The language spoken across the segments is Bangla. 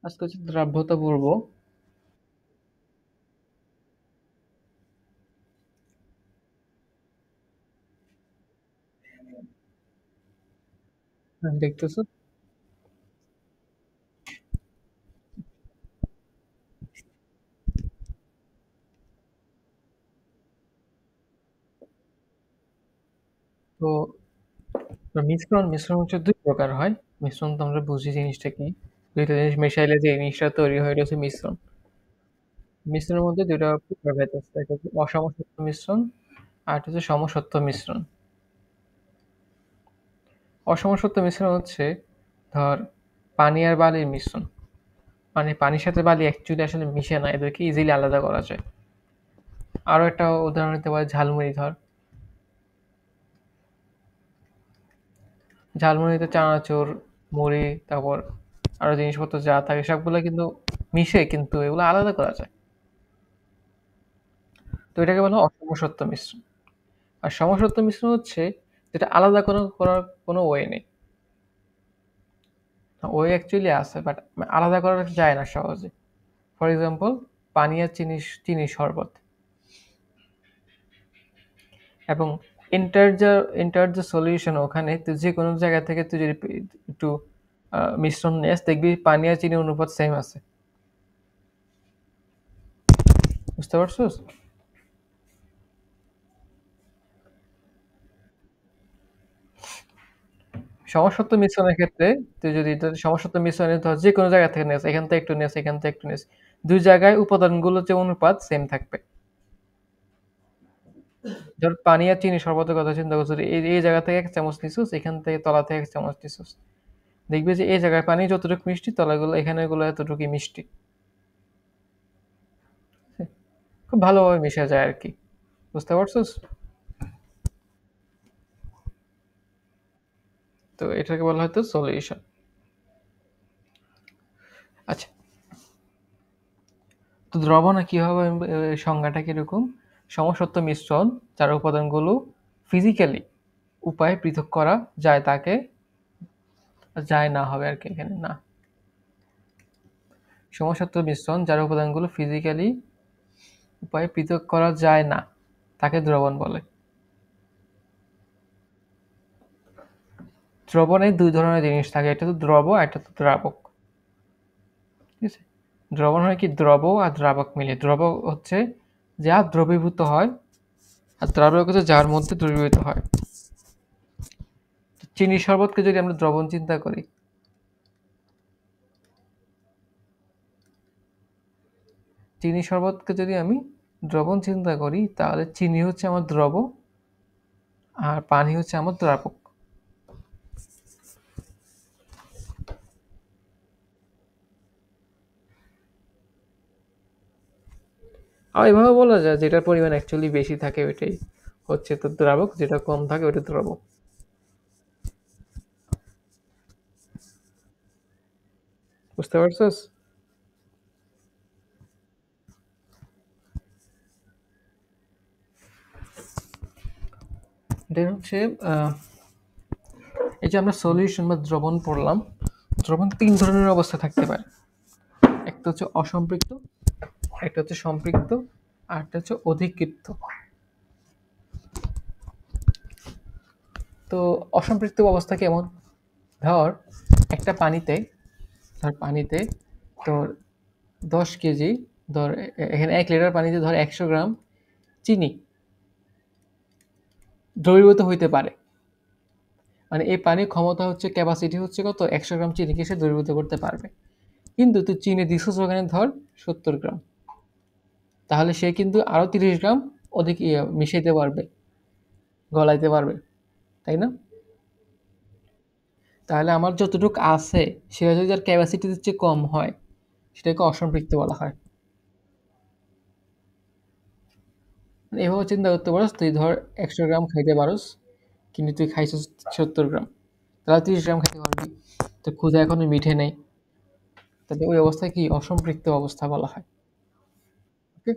আজকে হচ্ছে দ্রাব্যতা পড়ব। হ্যাঁ, দেখতেছো? তো মিশ্রণ হচ্ছে দুই প্রকার হয়। মিশ্রণ তো আমরা বুঝি জিনিসটা কি। দুইটা জিনিস মেশাইলে যে জিনিসটা তৈরি হয় এটা হচ্ছে মিশ্রণ। মিশ্রণের মধ্যে দুইটা প্রকারভেদ আছে। একটা হচ্ছে অসমসত্ব মিশ্রণ আর একটা হচ্ছে সমসত্ব মিশ্রণ। অসমসত্ব মিশ্রণ হচ্ছে ধর পানি আর বালির মিশ্রণ। মানে পানির সাথে বালি অ্যাকচুয়ালি আসলে মিশে না, এদেরকে ইজিলি আলাদা করা যায়। আরো একটা উদাহরণ দিতে পারি, ঝালমুড়ি ধর। ঝালমুড়িতে চানাচুর, মুড়ি, তারপর আরো জিনিসপত্র যা থাকে সবগুলো কিন্তু মিশে, কিন্তু এগুলো আলাদা করা যায়। তো এটাকে বলা হয় অসমসত্ব মিশ্রণ। আর সমসত্ব মিশ্রণ হচ্ছে যেটা আলাদা করার কোনো ওয়ে নেই। ওয়ে অ্যাকচুয়ালি আছে, বাট আলাদা করা যায় না সহজে। ফর এক্সাম্পল, পানি আর চিনি শরবত, এবং এন্টার যে সলিউশন, ওখানে তুই যে কোনো জায়গা থেকে তুই যদি একটু মিশ্রণ নিস, দেখবি পানি আর চিনির অনুপাত সেম আছে। বুঝতে পারছিস? সমসত্ব মিশ্রণের ক্ষেত্রে তুই যদি সমসত্ব মিশ্রণে ধর যে কোনো জায়গা থেকে নিস, এখান থেকে একটু নিস, এখান থেকে একটু নিস, দুই জায়গায় উপাদানগুলোর যে অনুপাত সেম থাকবে। ধর পানি আর চিনি শরবতের কথা চিন্তা করছিস, এই জায়গা থেকে এক চামচ নিছিস, এখান থেকে তলা থেকে এক চামচ নিছিস, দেখবি যে এই জায়গায় পানি যতটুকু মিষ্টি, তলাগুলো এখানে গুলো এতটুকুই মিষ্টি। খুব ভালোভাবে মিশে যায় আর কি। বুঝতে পারছিস? তো এটাকে বলা হয়তো সলিউশন। আচ্ছা, তো দ্রবণে কি হবে? সংজ্ঞাটা কিরকম? সমসত্ব মিশ্রণ যার উপাদানগুলো ফিজিক্যালি উপায়ে পৃথক করা যায় তাকে, যায় না হবে আর কি, এখানে না। সমসত্ব মিশ্রণ যার উপাদানগুলো ফিজিক্যালি উপায়ে পৃথক করা যায় না তাকে দ্রবণ বলে। দ্রবণে দুই ধরনের জিনিস থাকে, একটা তো দ্রব, একটা তো দ্রাবক। ঠিক আছে? দ্রবণ হয় কি দ্রব আর দ্রাবক মিলে। দ্রব হচ্ছে যা দ্রবীভূত হয়, আর দ্রাবক হচ্ছে যার মধ্যে দ্রবীভূত হয়। তো চিনি শরবতকে যদি আমরা দ্রবণ চিন্তা করি, চিনি শরবতকে যদি আমি দ্রবণ চিন্তা করি, তাহলে চিনি হচ্ছে আমার দ্রব আর পানি হচ্ছে আমার দ্রাবক। আর এভাবে বলা যায় যেটার পরিমাণ অ্যাকচুয়ালি বেশি থাকে ওইটাই হচ্ছে তো দ্রাবক, যেটা কম থাকে ওইটা দ্রবক। বুঝতে পারছস? দেন হচ্ছে আহ, এই যে আমরা সলিউশন বা দ্রবণ পড়লাম, দ্রবণ তিন ধরনের অবস্থা থাকতে পারে। একটা হচ্ছে অসম্পৃক্ত, একটা হচ্ছে সম্পৃক্ত, আর একটা হচ্ছে অধিকৃপ্ত। তো অসম্পৃক্ত অবস্থা কেমন? ধর একটা পানিতে, ধর পানিতে তোর 10 কেজি, ধর এখানে 1 লিটার পানিতে ধর 100 গ্রাম চিনি দ্রবীভূত হইতে পারে। মানে এই পানির ক্ষমতা হচ্ছে, ক্যাপাসিটি হচ্ছে কত, 100 গ্রাম চিনিকে সে দ্রবীভূত করতে পারবে। কিন্তু তুই চিনি দিছিস ওখানে ধর 70 গ্রাম, তাহলে সে কিন্তু আরো 30 গ্রাম অধিক মিশাইতে পারবে, গলাইতে পারবে, তাই না? তাহলে আমার যতটুকু আছে সেটা যদি তার ক্যাপাসিটির চেয়ে কম হয়, সেটাকে অসম্পৃক্ত বলা হয়। মানে এভাবে চিন্তা করতে পারস, তুই ধর 100 গ্রাম খাইতে পারস, কিন্তু তুই খাইছিস 70 গ্রাম, তাহলে 30 গ্রাম খাইতে পারবি। তো ক্ষুধা এখনো মিঠে নেই, তাহলে ওই অবস্থায় কি অসম্পৃক্ত অবস্থা বলা হয়। ওকে।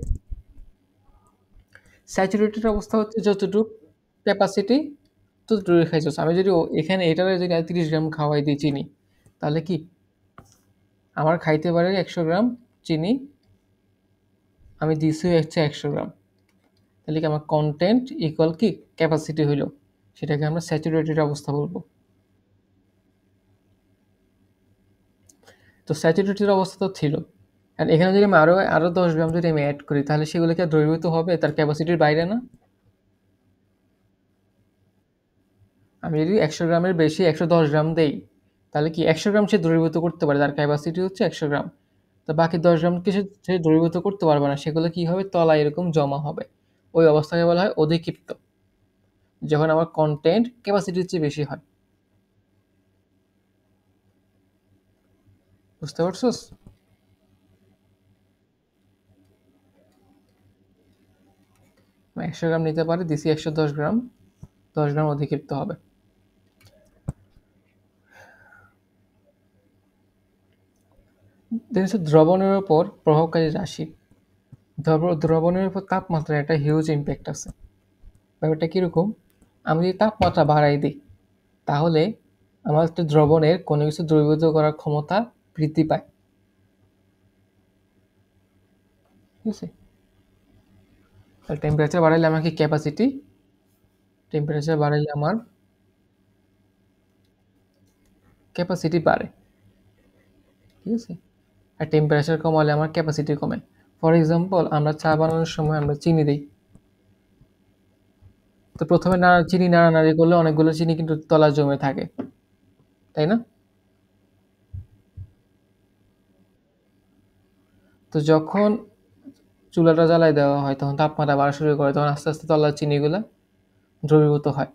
স্যাচুরেটেড অবস্থা হচ্ছে যতটুক ক্যাপাসিটি ততটুকু খাইছিস। আমি যদি এখানে এটারে যদি 30 গ্রাম খাওয়াই দিই চিনি, তাহলে কি আমার খাইতে পারে 100 গ্রাম চিনি, আমি দিছি হচ্ছে 100 গ্রাম, তাহলে কি আমার কন্টেন্ট ইকুয়াল কি ক্যাপাসিটি হইল, সেটাকে আমরা স্যাচুরেটেড অবস্থা বলবো। তো স্যাচুরেটেড অবস্থা তো ছিল, আর এখানে যদি আমি আরো 10 গ্রাম যদি আমি অ্যাড করি, তাহলে সেগুলো কি দ্রবীভূত হবে, তার ক্যাপাসিটির বাইরে না? আমি যদি 100 গ্রামের বেশি 110 গ্রাম দেই, তাহলে কি 100 গ্রাম সে দ্রবীভূত করতে পারে, তার ক্যাপাসিটি হচ্ছে 100 গ্রাম। তো বাকি 10 গ্রামকে সে দ্রবীভূত করতে পারবে না, সেগুলো কি হবে, তলায় এরকম জমা হবে। ওই অবস্থাকে বলা হয় অধিক্ষিপ্ত, যখন আমার কন্টেন্ট ক্যাপাসিটির চেয়ে বেশি হয়। বুঝতে পারছোস? 100 গ্রাম নিতে পারে, দিছি 110 গ্রাম, 10 গ্রাম অধিক্ষিপ্ত হবে। দেন হচ্ছে দ্রবণের উপর প্রভাবকারী রাশি। দ্রবণের উপর তাপমাত্রার একটা হিউজ ইম্প্যাক্ট আছে। ব্যাপারটা কীরকম, আমি যদি তাপমাত্রা বাড়াই দিই, তাহলে আমার একটা দ্রবণের কোনো কিছু দ্রবীভূত করার ক্ষমতা বৃদ্ধি পায়। ঠিক আছে, তাহলে টেম্পারেচার বাড়াইলে আমার কি ক্যাপাসিটি, টেম্পারেচার বাড়াইলে আমার ক্যাপাসিটি বাড়ে। ঠিক আছে, আর টেম্পারেচার কমালে আমার ক্যাপাসিটি কমে। ফর এক্সাম্পল, আমরা চা বানানোর সময় আমরা চিনি দিই, তো প্রথমে চিনি নাড়ানাড়ি করলে অনেকগুলো চিনি কিন্তু তলা জমে থাকে, তাই না? তো যখন চুলাটা জ্বালাই দেওয়া হয়, তখন তাপমাত্রা বাড়া শুরু করে, তখন আস্তে আস্তে তলার চিনিগুলো দ্রবীভূত হয়।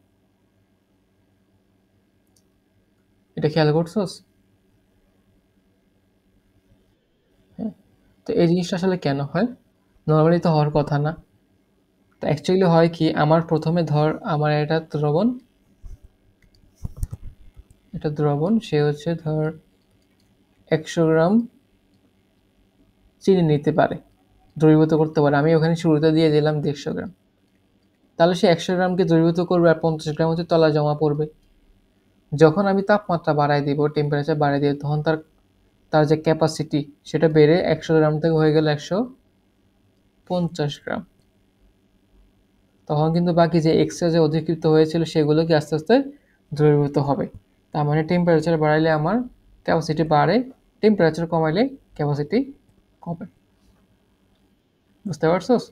এটা খেয়াল করছোস? হ্যাঁ। তো এই জিনিসটা আসলে কেন হয়? নর্মালি তো হওয়ার কথা না। তো অ্যাকচুয়ালি হয় কি, আমার প্রথমে ধর আমার এটা দ্রবণ, সে হচ্ছে ধর 100 গ্রাম চিনি নিতে পারে, দ্রবীভূত করতে পারে। আমি ওখানে শুরুতে দিয়ে দিলাম 150 গ্রাম, তাহলে সে 100 গ্রামকে দ্রবীভূত করবে, আর 50 গ্রাম হচ্ছে তলা জমা পড়বে। যখন আমি তাপমাত্রা বাড়াই দিব, টেম্পারেচার বাড়াই দিব, তখন তার তার যে ক্যাপাসিটি সেটা বেড়ে 100 গ্রাম থেকে হয়ে গেল 150 গ্রাম। তখন কিন্তু বাকি যে এক্সট্রা যে অধিকৃত হয়েছিল সেগুলো কি আস্তে আস্তে দ্রবীভূত হবে। তার মানে টেম্পারেচার বাড়াইলে আমার ক্যাপাসিটি বাড়ে, টেম্পারেচার কমাইলে ক্যাপাসিটি কমে। বুঝতে পারছোস?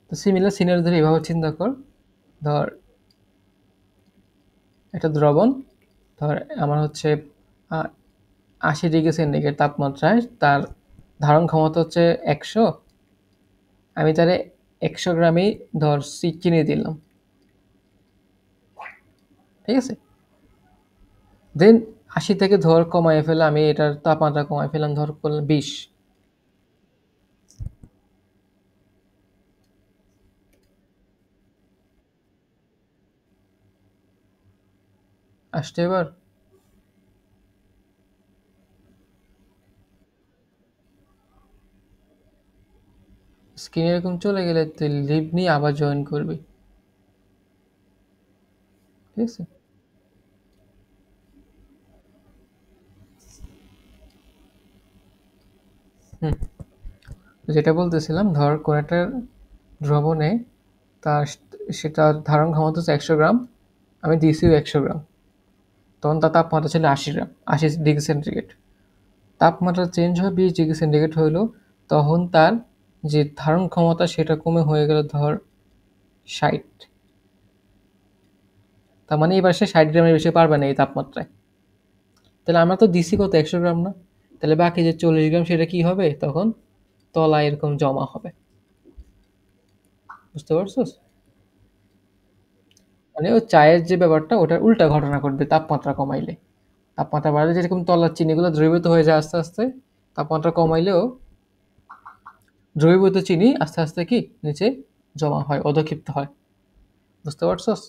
তো সিমিলার সিনারি ধরে এভাবে চিন্তা কর। ধর একটা দ্রবণ, ধর আমার হচ্ছে 80 ডিগ্রি সেন্টিগ্রেড তাপমাত্রায় তার ধারণ ক্ষমতা হচ্ছে 100, আমি তারে 100 গ্রামই ধর চিনি দিলাম। ঠিক আছে, দেন 80 থেকে ধর কমায় ফেলে, আমি এটার তাপমাত্রা কমায় ফেলাম, ধর করলাম 20। আসতে এবার স্ক্রিন এরকম চলে গেলে তুই লিভ নিয়ে আবার জয়েন করবি। ঠিক আছে, হুম, যেটা বলতেছিলাম, ধর কোন একটা দ্রবণে তার সেটা ধারণ ক্ষমতা হচ্ছে 100 গ্রাম, আমি দিয়েছিও 100 গ্রাম, তখন তার তাপমাত্রা ছিল 80 গ্রাম, 80 ডিগ্রি সেন্টিগ্রেড। তাপমাত্রা চেঞ্জ হয় 20 ডিগ্রি সেন্টিগ্রেড হইলো, তখন তার যে ধারণ ক্ষমতা সেটা কমে হয়ে গেল ধর 60। তার মানে এবার সে 60 গ্রামের বেশি পারবে না এই তাপমাত্রায়। তাহলে আমরা তো দিছি কত, 100 গ্রাম না? তাহলে বাকি যে 40 গ্রাম সেটা কি হবে, তখন তলায় এরকম জমা হবে। বুঝতে পারছোস? মানে ও চায়ের যে ব্যাপারটা, ওটার উল্টা ঘটনা ঘটবে তাপমাত্রা কমাইলে। তাপমাত্রা বাড়লে যেরকম তলার চিনিগুলো দ্রবীভূত হয়ে যায় আস্তে আস্তে, তাপমাত্রা কমাইলেও দ্রবীভূত চিনি আস্তে আস্তে কি নিচে জমা হয়, অধক্ষিপ্ত হয়। বুঝতে পারছোস?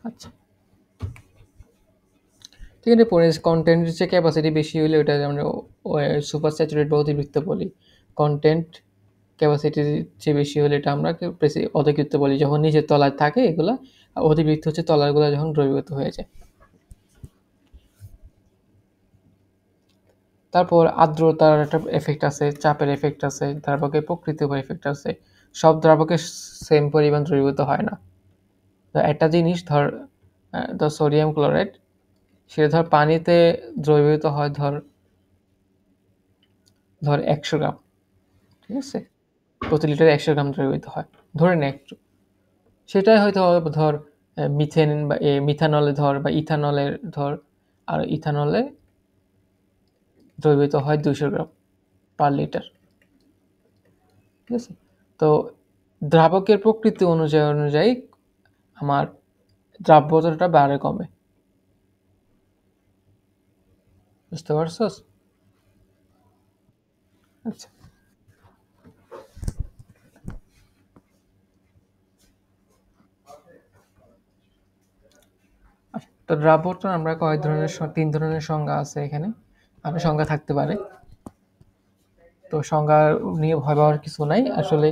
আচ্ছা, ঠিক আছে। পরে কন্টেন্টের যে ক্যাপাসিটি বেশি হলে ওটা আমরা সুপার স্যাচুরেট বা অতিরিক্ত বলি। কন্টেন্ট ক্যাপাসিটির চেয়ে বেশি হলে এটা আমরা বেশি অধিকৃত বলি, যখন নিচের তলায় থাকে এগুলা, আর অতিরিক্ত হচ্ছে তলাগুলো যখন দ্রবীভূত হয়ে যায়। তারপর আর্দ্রতার একটা এফেক্ট আছে, চাপের এফেক্ট আছে, দ্রাবকের প্রকৃতির উপর এফেক্ট আছে। সব দ্রাবকে সেম পরিমাণ দ্রবীভূত হয় না। তো একটা জিনিস ধর, সোডিয়াম ক্লোরাইড, সেটা ধর পানিতে দ্রবীভূত হয় ধর ধর 100 গ্রাম, ঠিক আছে? প্রতি লিটারে 100 গ্রাম দ্রবীভূত হয়, ধরে নে একটু। সেটাই হয়তো ধর মিথেন বা মিথানলে ধর, বা ইথানলের ধর, আর ইথানলে দ্রবীভূত হয় 200 গ্রাম পার লিটার, ঠিক আছে? তো দ্রাবকের প্রকৃতি অনুযায়ী অনুযায়ী আমার দ্রাব্যতাটা বাড়ে কমে, বুঝতে পারছস? আচ্ছা, তো দ্রাব্যতা আমরা কয় ধরনের, 3 ধরনের সংজ্ঞা আছে এখানে, আরো সংজ্ঞা থাকতে পারে। তো সংজ্ঞা নিয়ে ভয় পাওয়ার কিছু নাই আসলে,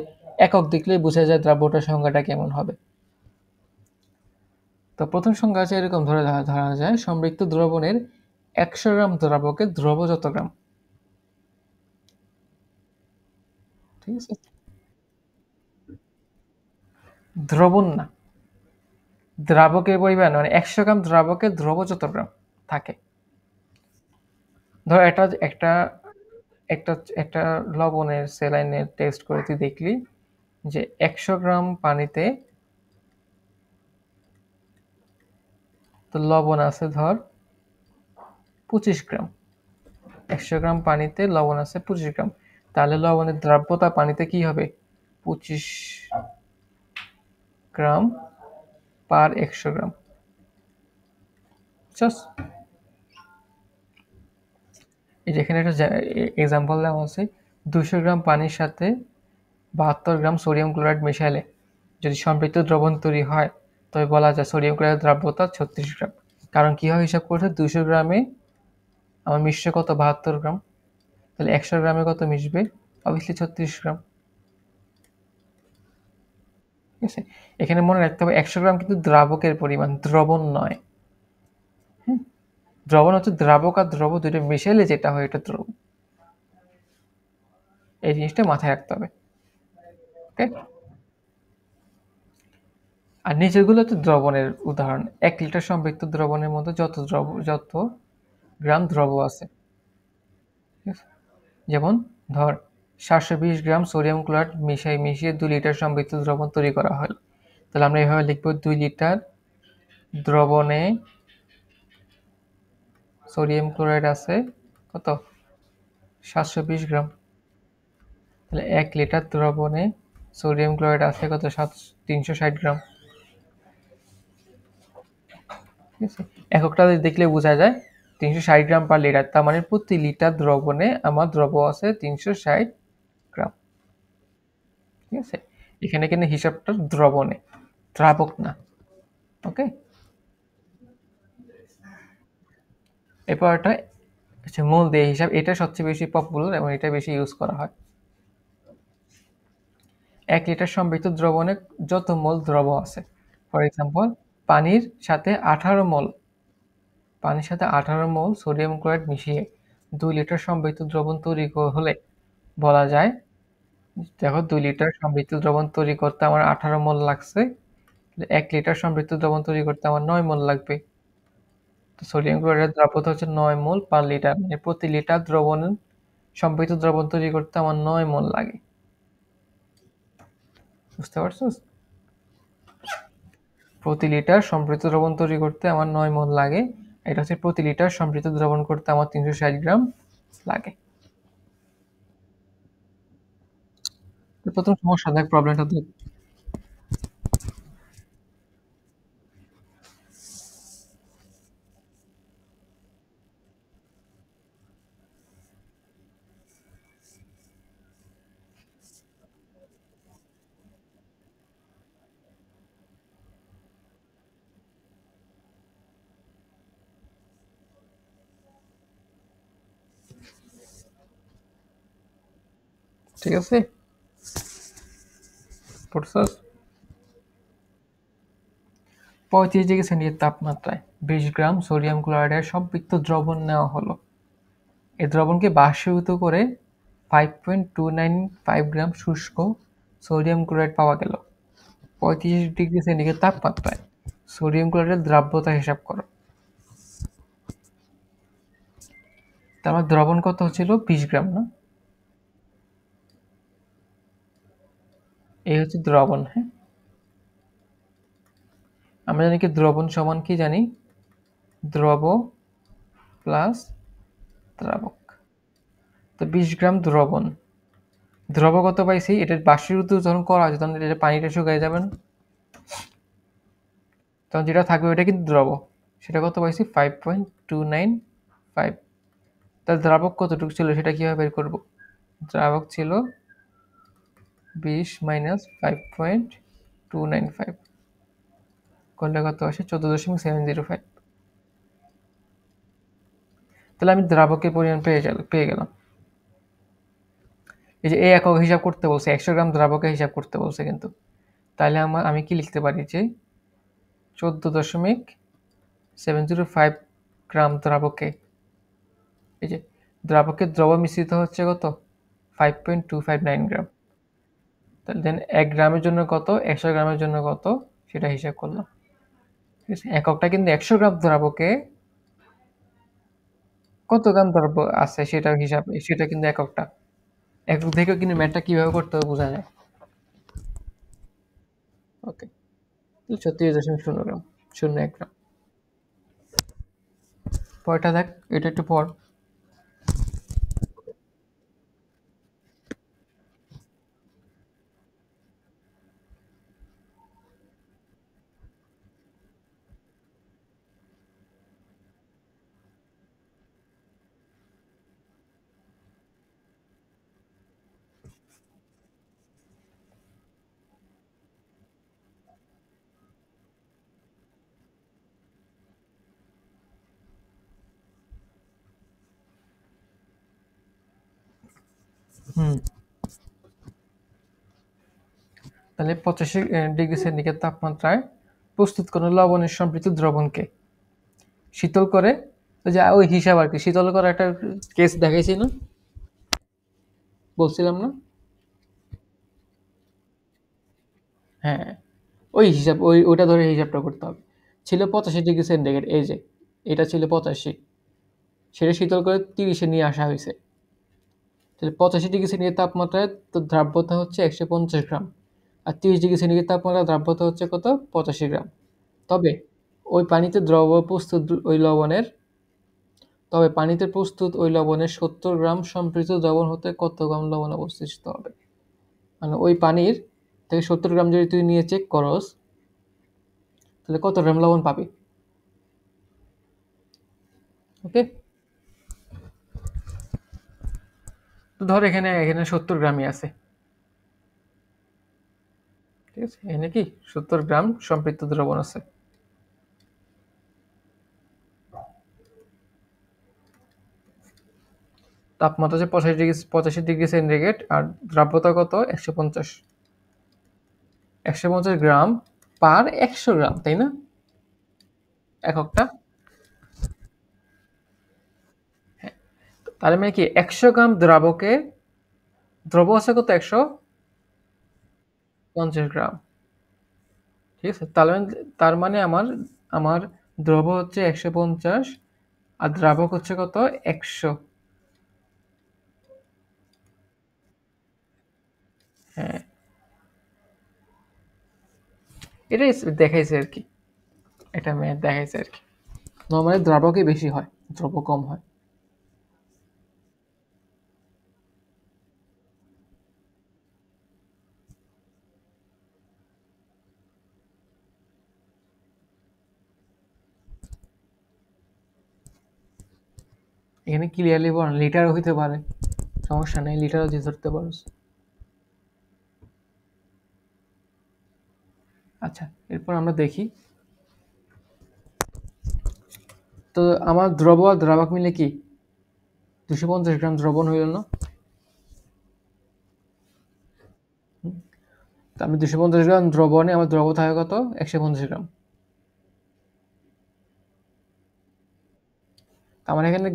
একক দেখলেই বোঝা যায় দ্রাব্যটার সংজ্ঞাটা কেমন হবে। তো প্রথম সংজ্ঞা আছে এরকম, ধরে ধরা যায় সম্পৃক্ত দ্রবণের 100 গ্রাম দ্রাবকে দ্রব যত গ্রাম, ঠিক আছে? দ্রবণ না, দ্রাবকের পরিমাণ মানে 100 গ্রাম দ্রাবকে দ্রব যত গ্রাম থাকে। ধর একটা একটা একটা একটা লবণের স্যালাইনের টেস্ট করে তুই দেখলি যে 100 গ্রাম পানিতে তো লবণ আছে ধর 25 গ্রাম, 100 গ্রাম পানিতে লবণ আছে 25 গ্রাম, তাহলে লবণের দ্রাব্যতা পানিতে কি হবে? 25 গ্রাম পার 100 গ্রাম, বুঝছস? এই যেখানে একটা এক্সাম্পল দেওয়া আছে, 200 গ্রাম পানির সাথে 72 গ্রাম সোডিয়াম ক্লোরাইড মেশালে যদি সম্পৃক্ত দ্রবণ তৈরি হয়, তবে বলা যায় সোডিয়াম ক্লোরাইডের দ্রাব্যতা 36 গ্রাম। কারণ কিভাবে হিসাব করছে, 200 গ্রামে আমার মিশছে কত? 72 গ্রাম। তাহলে 100 গ্রামে কত মিশবে? অবভিয়াসলি 36 গ্রাম, ঠিক আছে? এখানে মনে রাখতে হবে 100 গ্রাম কিন্তু দ্রাবকের পরিমাণ, দ্রবণ নয়। দ্রবণ হচ্ছে দ্রাবক আর দ্রব দুটো মিশালে যেটা হয় এটা দ্রবণ। এই জিনিসটা মাথায় রাখতে হবে, ওকে? আর নিচেরগুলো হচ্ছে দ্রবণের উদাহরণ। 1 লিটার সম্পৃক্ত দ্রবণের মধ্যে যত গ্রাম দ্রব আছে, ঠিক আছে? যেমন ধর 720 গ্রাম সোডিয়াম ক্লোরাইড মিশিয়ে 2 লিটার সম্পৃক্ত দ্রবণ তৈরি করা হয়। তাহলে আমরা এভাবে লিখব, 2 লিটার দ্রবণে সোডিয়াম ক্লোরাইড আছে কত? 720 গ্রাম। তাহলে 1 লিটার দ্রবণে সোডিয়াম ক্লোরাইড আছে কত? 360 গ্রাম, ঠিক আছে? এককটা দেখলে বোঝা যায় 360 গ্রাম পার লিটার, তার মানে প্রতি লিটার দ্রবণে আমার দ্রব আছে 360 গ্রাম, ঠিক আছে? এখানে কিন্তু হিসাবটা দ্রবণে, দ্রাবক না, ওকে? এরপর একটা হচ্ছে মোল দিয়ে হিসাব, এটা সবচেয়ে বেশি পপুলার এবং এটা বেশি ইউজ করা হয়। 1 লিটার সম্পৃক্ত দ্রবণে যত মোল দ্রব আছে, ফর এক্সাম্পল পানির সাথে 18 মোল সোডিয়াম ক্লোরাইড মিশিয়ে 2 লিটার সম্পৃক্ত দ্রবণ তৈরি হলে বলা যায়, দেখো 2 লিটার সম্পৃক্ত দ্রবণ তৈরি করতে আমার 18 মোল লাগছে, 1 লিটার সম্পৃক্ত দ্রবণ তৈরি করতে আমার 9 মোল লাগবে। তো সোডিয়াম ক্লোরাইডের দ্রাব্যতা হচ্ছে 9 মোল পার লিটার, মানে প্রতি লিটার দ্রবণ সম্পৃক্ত দ্রবণ তৈরি করতে আমার 9 মোল লাগে, বুঝতে পারছো? প্রতি লিটার সম্পৃক্ত দ্রবণ তৈরি করতে আমার 9 মোল লাগে, এটা হচ্ছে প্রতি লিটার সম্পৃক্ত দ্রবণ করতে আমার 360 গ্রাম লাগে। প্রথম সমস্যা দেখ, প্রবলেমটা দেখ। ঠিক আছে, পড়ছস? 35 ডিগ্রি সেন্টিগ্রেড তাপমাত্রায় 20 গ্রাম সোডিয়াম ক্লোরাইডের সম্পৃক্ত দ্রবণ নেওয়া হলো। এই দ্রবণকে বাষ্পীভূত করে 5.295 গ্রাম শুষ্ক সোডিয়াম ক্লোরাইড পাওয়া গেল। 35 ডিগ্রি সেন্টিগ্রেড তাপমাত্রায় সোডিয়াম ক্লোরাইডের দ্রাব্যতা হিসাব করো। তার মানে দ্রবণ কত হচ্ছিল 20 গ্রাম না? এই হচ্ছে দ্রবণ। হ্যাঁ, আমরা জানি কি দ্রবণ সমান কি জানি? দ্রব প্লাস দ্রাবক। তো 20 গ্রাম দ্রবণ, দ্রব কত পাইছি? এটা বাষ্পীভূত যখন করা হয়েছে তখন এটা পানিটা শুকায় যাবে না, তখন যেটা থাকবে ওইটা কিন্তু দ্রব। সেটা কত পাইছি? 5.295। তার দ্রাবক কতটুকু ছিল সেটা কিভাবে বের করব? দ্রাবক ছিল 20 মাইনাস 5.295 করলে কত আসে? 14.705। তাহলে আমি দ্রাবকের পরিমাণ পেয়ে গেলাম। এই যে এই একক হিসাব করতে বলছে, 100 গ্রাম দ্রাবকের হিসাব করতে বলছে কিন্তু। তাহলে আমি কি লিখতে পারি যে 14.705 গ্রাম দ্রাবকে, এই যে দ্রাবকের দ্রব মিশ্রিত হচ্ছে কত? 5.259 গ্রাম। তাহলে দেন 1 গ্রামের জন্য কত, 100 গ্রামের জন্য কত সেটা হিসাব করলাম। ঠিক আছে, এককটা কিন্তু 100 গ্রাম দ্রাবকে কত গ্রাম দ্রব্য আছে সেটার হিসাব, সেটা কিন্তু এককটা। একক থেকেও কিন্তু ম্যাথটা কিভাবে করতে হবে বোঝা যায়। ওকে, 36.0 গ্রাম, 01 গ্রাম। পরটা দেখ, এটা একটু পর। হুম, তাহলে 85 ডিগ্রি সেন্টিগ্রেড তাপমাত্রায় প্রস্তুত কোনো লবণের সম্পৃক্ত দ্রবণকে শীতল করে, ওই যে ওই হিসাব আর কি, শীতল করা একটা কেস দেখাইছি না, বলছিলাম না? হ্যাঁ, ওই হিসাব, ওইটা ধরে হিসাবটা করতে হবে। ছিল 85 ডিগ্রি সেন্টিগ্রেড, এই যে এটা ছিল 85, সেটা শীতল করে 30-এ নিয়ে আসা হয়েছে। তাহলে 85 ডিগ্রি সেন্টিগ্রেড তাপমাত্রায় তো দ্রাব্যতা হচ্ছে 150 গ্রাম, আর 30 ডিগ্রি সেন্টিগ্রেড তাপমাত্রায় দ্রাব্যতা হচ্ছে কত? 85 গ্রাম। তবে ওই পানিতে দ্রব প্রস্তুত ওই লবণের তবে পানিতে প্রস্তুত ওই লবণের 70 গ্রাম সম্পৃক্ত দ্রবণ হতে কত গ্রাম লবণ অবশিষ্ট হবে? মানে ওই পানির থেকে 70 গ্রাম যদি তুই নিয়ে চেক করস, তাহলে কত গ্রাম লবণ পাবি? ওকে, তো ধর এখানে এখানে 70 গ্রামই আছে। ঠিক আছে, এখানে কি 70 গ্রাম সম্পৃক্ত দ্রবণ আছে। তাপমাত্রা হচ্ছে 85 ডিগ্রি সেন্টিগ্রেড, আর দ্রাব্যতা কত? 150। 150 গ্রাম পার 100 গ্রাম, তাই না? এককটা। তার মানে কি 100 গ্রাম দ্রাবকে দ্রব আছে কত? 150 গ্রাম। ঠিক আছে, তার মানে আমার আমার দ্রব হচ্ছে 150, আর দ্রাবক হচ্ছে কত? 100। হ্যাঁ, এটাই দেখাইছে আর কি, এটা ম্যাথ দেখাইছে আর কি। নর্মালি দ্রাবকই বেশি হয়, দ্রব কম হয়। এখানে ক্লিয়ারলি বল, লিটারও হইতে পারে, সমস্যা নেই, লিটারও যে ধরতে পারো। আচ্ছা, এরপর আমরা দেখি। তো আমার দ্রব আর দ্রাবক মিলে কি 250 গ্রাম দ্রবণ হইল না? তো আমি 250 গ্রাম দ্রবণে আমার দ্রব থাকে কত? 150 গ্রাম। তার মানে এখানে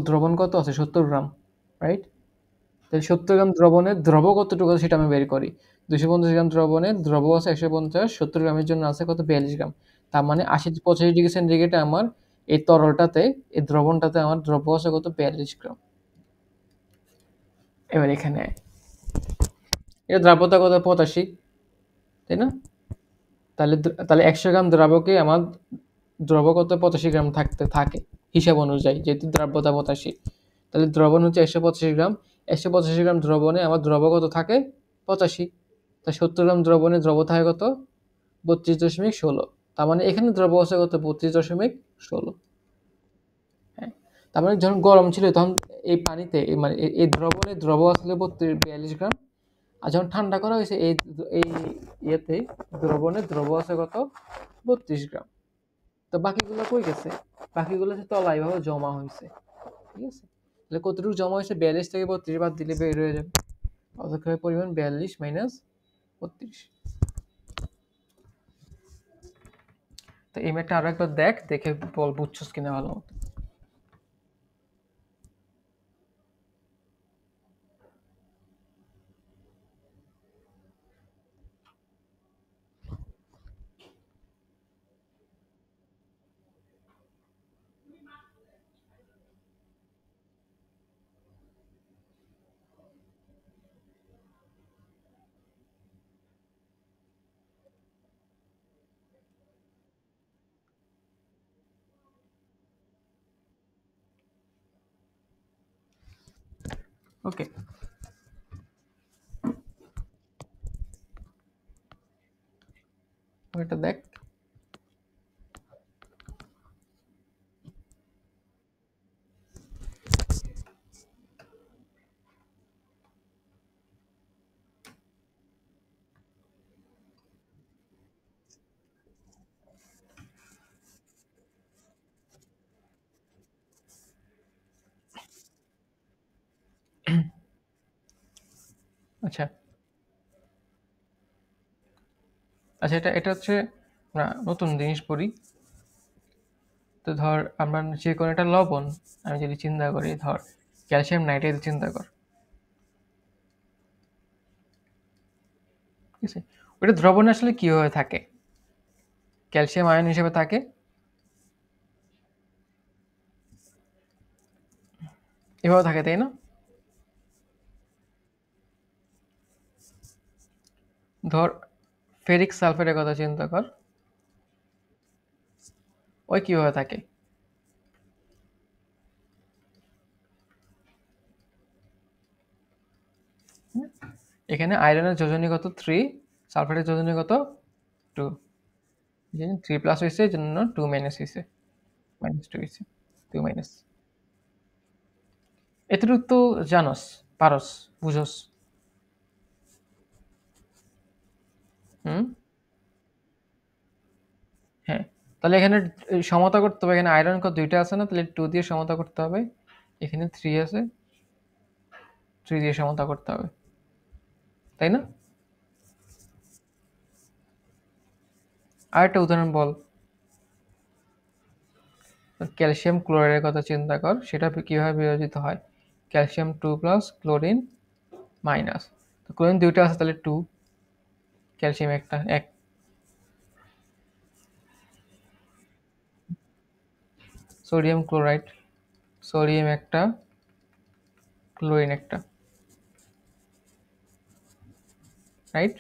দ্রবণ কত আছে 70 গ্রাম, রাইট? তাহলে 70 গ্রাম দ্রবণের দ্রব কতটুকু আছে সেটা আমি বের করি। 250 গ্রাম দ্রবণের দ্রব আছে 150, 70 গ্রামের জন্য আছে কত 42 গ্রাম। তার মানে 85 ডিগ্রি সেন্টিগ্রেডে আমার এই তরলটাতে, এই দ্রবণটাতে আমার দ্রব্য আছে কত 42 গ্রাম। এবার এখানে এটা দ্রাব্যতা কত 85, তাই না? তাহলে তাহলে 100 গ্রাম দ্রাবকে আমার দ্রব্য কত 85 গ্রাম থাকে হিসাব অনুযায়ী, যেহেতু দ্রাব্যতা 85। তাহলে দ্রবণ হচ্ছে 185 গ্রাম। 185 গ্রাম দ্রবণে আমার দ্রব্য কত থাকে 85। তা 70 গ্রাম দ্রবণে দ্রব্য থাকে কত 32.16। তার মানে এখানে দ্রব্য আছে কত 32.16। হ্যাঁ, তার মানে যখন গরম ছিল তখন এই পানিতে মানে এই দ্রবণে দ্রব্য আসলে 42 গ্রাম। আর যখন ঠান্ডা করা হয়েছে এই এই ইয়েতে দ্রবণে দ্রব্য আছে কত 32 গ্রাম। তো বাকিগুলো কই গেছে? বাকিগুলো হচ্ছে তলায় এভাবে জমা হয়েছে, ঠিক আছে? তাহলে কতটুকু জমা হয়েছে 42 থেকে 32 বাদ দিলে বের হয়ে যাবে অতক্ষয়ের পরিমাণ 42 মাইনাস 32। তো এই ম্যাটটা আরো একবার দেখ, দেখে বল বুঝছস কিনা ভালো মতো। ওকে, এটা দেখ। আচ্ছা আচ্ছা, এটা এটা হচ্ছে আমরা নতুন জিনিস পড়ি। তো ধর আমরা যে কোনো একটা লবণ আমি যদি চিন্তা করি, ধর ক্যালসিয়াম নাইট্রেট চিন্তা কর, ঠিক আছে? ওটা দ্রবণ আসলে কিভাবে থাকে? ক্যালসিয়াম আয়ন হিসেবে থাকে, এভাবে থাকে, তাই না? ধর ফেরিক সালফেটের কথা চিন্তা কর, ওই কিভাবে থাকে? এখানে আয়রনের যোজনী কত 3, সালফেটের যোজনী কত 2। 3 প্লাস হয়েছে এই জন্য 2 মাইনাস হয়েছে, -2 হয়েছে, 2 মাইনাস। এতটুকু তো জানোস, পারস, বুঝোস। হুম, হ্যাঁ। তাহলে এখানে সমতা করতে হবে, এখানে আয়রন কত 2টা আছে না, তাহলে 2 দিয়ে সমতা করতে হবে। এখানে 3 আছে, 3 দিয়ে সমতা করতে হবে, তাই না? আরেকটা উদাহরণ বল। ক্যালসিয়াম ক্লোরাইডের কথা চিন্তা কর, সেটা কিভাবে বিভাজিত হয়? Calcium 2 plus chlorine minus, chlorine 2টা আছে তাহলে 2, ক্যালসিয়াম একটা 1। সোডিয়াম ক্লোরাইড, সোডিয়াম একটা, ক্লোরিন একটা, রাইট?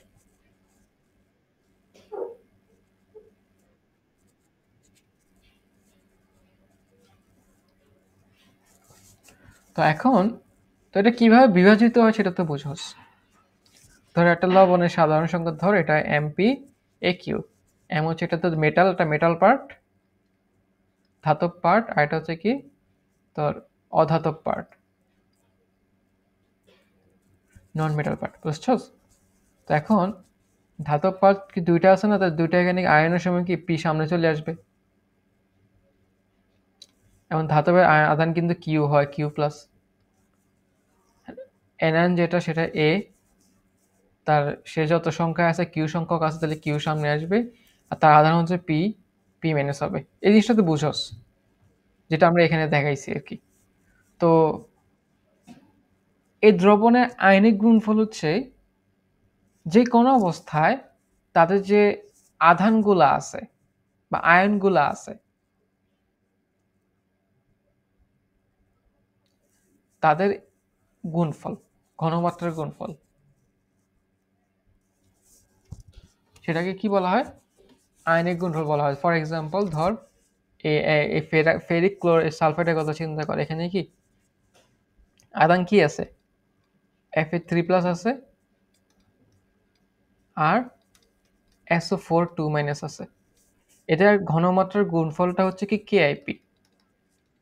তো এখন তো এটা কিভাবে বিভাজিত হয় সেটা তো বুঝোস। ধর একটা লবণের সাধারণ সংখ্যা, ধর এটা এমপি এ কিউ। এম হচ্ছে এটা তো মেটাল, এটা মেটাল পার্ট, ধাতব পার্ট, আর এটা হচ্ছে কি তোর অধাতব পার্ট, নন মেটাল পার্ট, বুঝছস? তো এখন ধাতব পার্ট কি 2টা আছে না, তার 2টা এখানে আয়নের সময় কি পি সামনে চলে আসবে। এখন ধাতবের আধান কিন্তু কিউ হয়, কিউ প্লাস। এনআয়ন যেটা সেটা এ, তার সে যত সংখ্যা আছে কিউ সংখ্যক আছে, তাহলে কিউ সামনে আসবে, আর তার আধান হচ্ছে পি, পি মাইনাস হবে। এই জিনিসটা তো বুঝোস। যেটা আমরা এখানে দেখাইছি আর কি। তো এই দ্রবণের আয়নিক গুণফল হচ্ছে যে কোনো অবস্থায় তাদের যে আধানগুলা আছে বা আয়নগুলা আছে তাদের গুণফল, ঘনমাত্রার গুণফল, সেটাকে কি বলা হয়? আয়নিক গুণফল বলা হয়। ফর এক্সাম্পল ধর এই ফেরিক সালফেটের কথা চিন্তা কর, এখানে কি আধান কি আছে? Fe3+ আছে আর SO4 2- আছে। এটার ঘনমাত্রার গুণফলটা হচ্ছে কি KIP।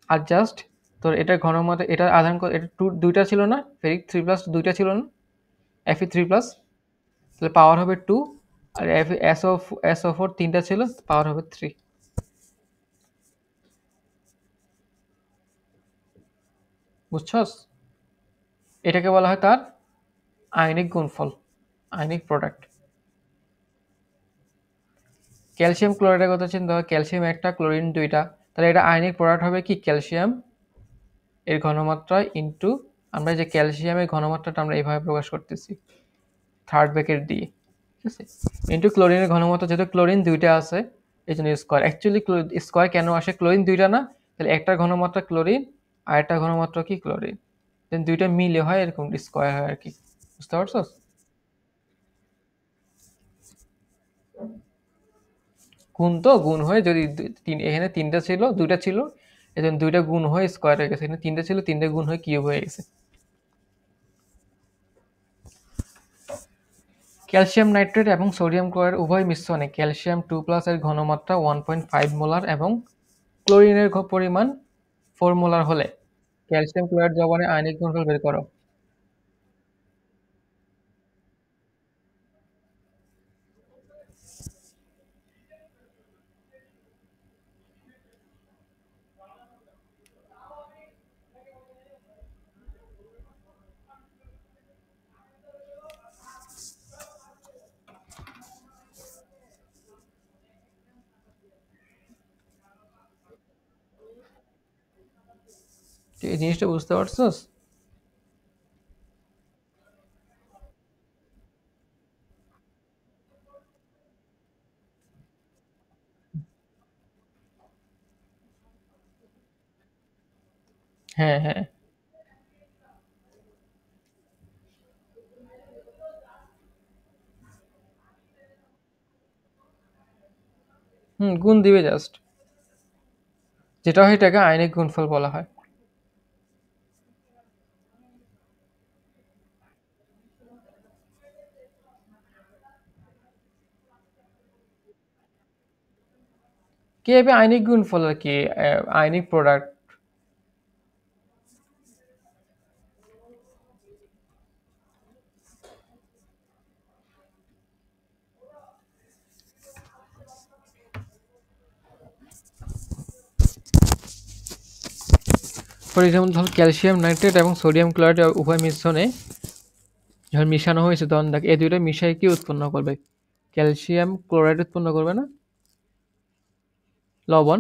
আর জাস্ট তোর এটার ঘনমাত্রা, এটার আধান এটা দুইটা ছিল না, ফেরিক 3+ দুইটা ছিল না, Fe3+, তাহলে পাওয়ার হবে 2। আর SO4 তিনটা ছিল, পাওয়ার হবে 3। বুঝছস? এটাকে বলা হয় তার আয়নিক গুণফল, আয়নিক প্রোডাক্ট। ক্যালসিয়াম ক্লোরাইডের কথা চিন্তা হয়, ক্যালসিয়াম একটা, ক্লোরিন দুইটা, তাহলে এটা আয়নিক প্রোডাক্ট হবে কি ক্যালসিয়াম এর ঘনমাত্রা ইনটু, আমরা যে ক্যালসিয়ামের ঘনমাত্রাটা আমরা এইভাবে প্রকাশ করতেছি থার্ড ব্র্যাকেট দিয়ে, ঠিক আছে, ইনটু ক্লোরিনের ঘনমাত্রা, যেহেতু ক্লোরিন দুইটা আছে এই জন্য স্কোয়ার। অ্যাকচুয়ালি স্কোয়ার কেন আসে? ক্লোরিন দুইটা না, তাহলে একটা ঘনমাত্রা ক্লোরিন আর একটা ঘনমাত্রা কি ক্লোরিন, দেন দুইটা মিলে হয় এরকম স্কোয়ার হয় আর কি। বুঝতে পারছো? গুণ তো গুণ হয়ে যদি এখানে তিনটা ছিল, দুইটা ছিল, এজন্য দুইটা গুণ হয়ে স্কোয়ার হয়ে গেছে। এখানে তিনটা ছিল, তিনটা গুণ হয়ে কিউব হয়ে গেছে। ক্যালসিয়াম নাইট্রেট এবং সোডিয়াম ক্লোরাইড উভয় মিশ্রণে ক্যালসিয়াম 2+ এর ঘনমাত্রা 1.5 মোলার এবং ক্লোরিনের পরিমাণ 4 মোলার হলে ক্যালসিয়াম ক্লোরাইড দ্রবণে আয়নিক গুণফল বের করো। এই জিনিসটা বুঝতে পারছস? হ্যাঁ, হ্যাঁ। গুণ দিবে জাস্ট, যেটা হয় এটাকে আয়নিক গুণফল বলা হয়। কি হবে আয়নিক গুণফল আর কি, আয়নিক প্রোডাক্ট। ফর এক্সাম্পল ধর ক্যালসিয়াম নাইট্রেট এবং সোডিয়াম ক্লোরাইড উভয় মিশ্রণে যখন মিশানো হয়েছে তখন দেখ এই দুইটা মিশাই কি উৎপন্ন করবে? ক্যালসিয়াম ক্লোরাইড উৎপন্ন করবে না, লবণ।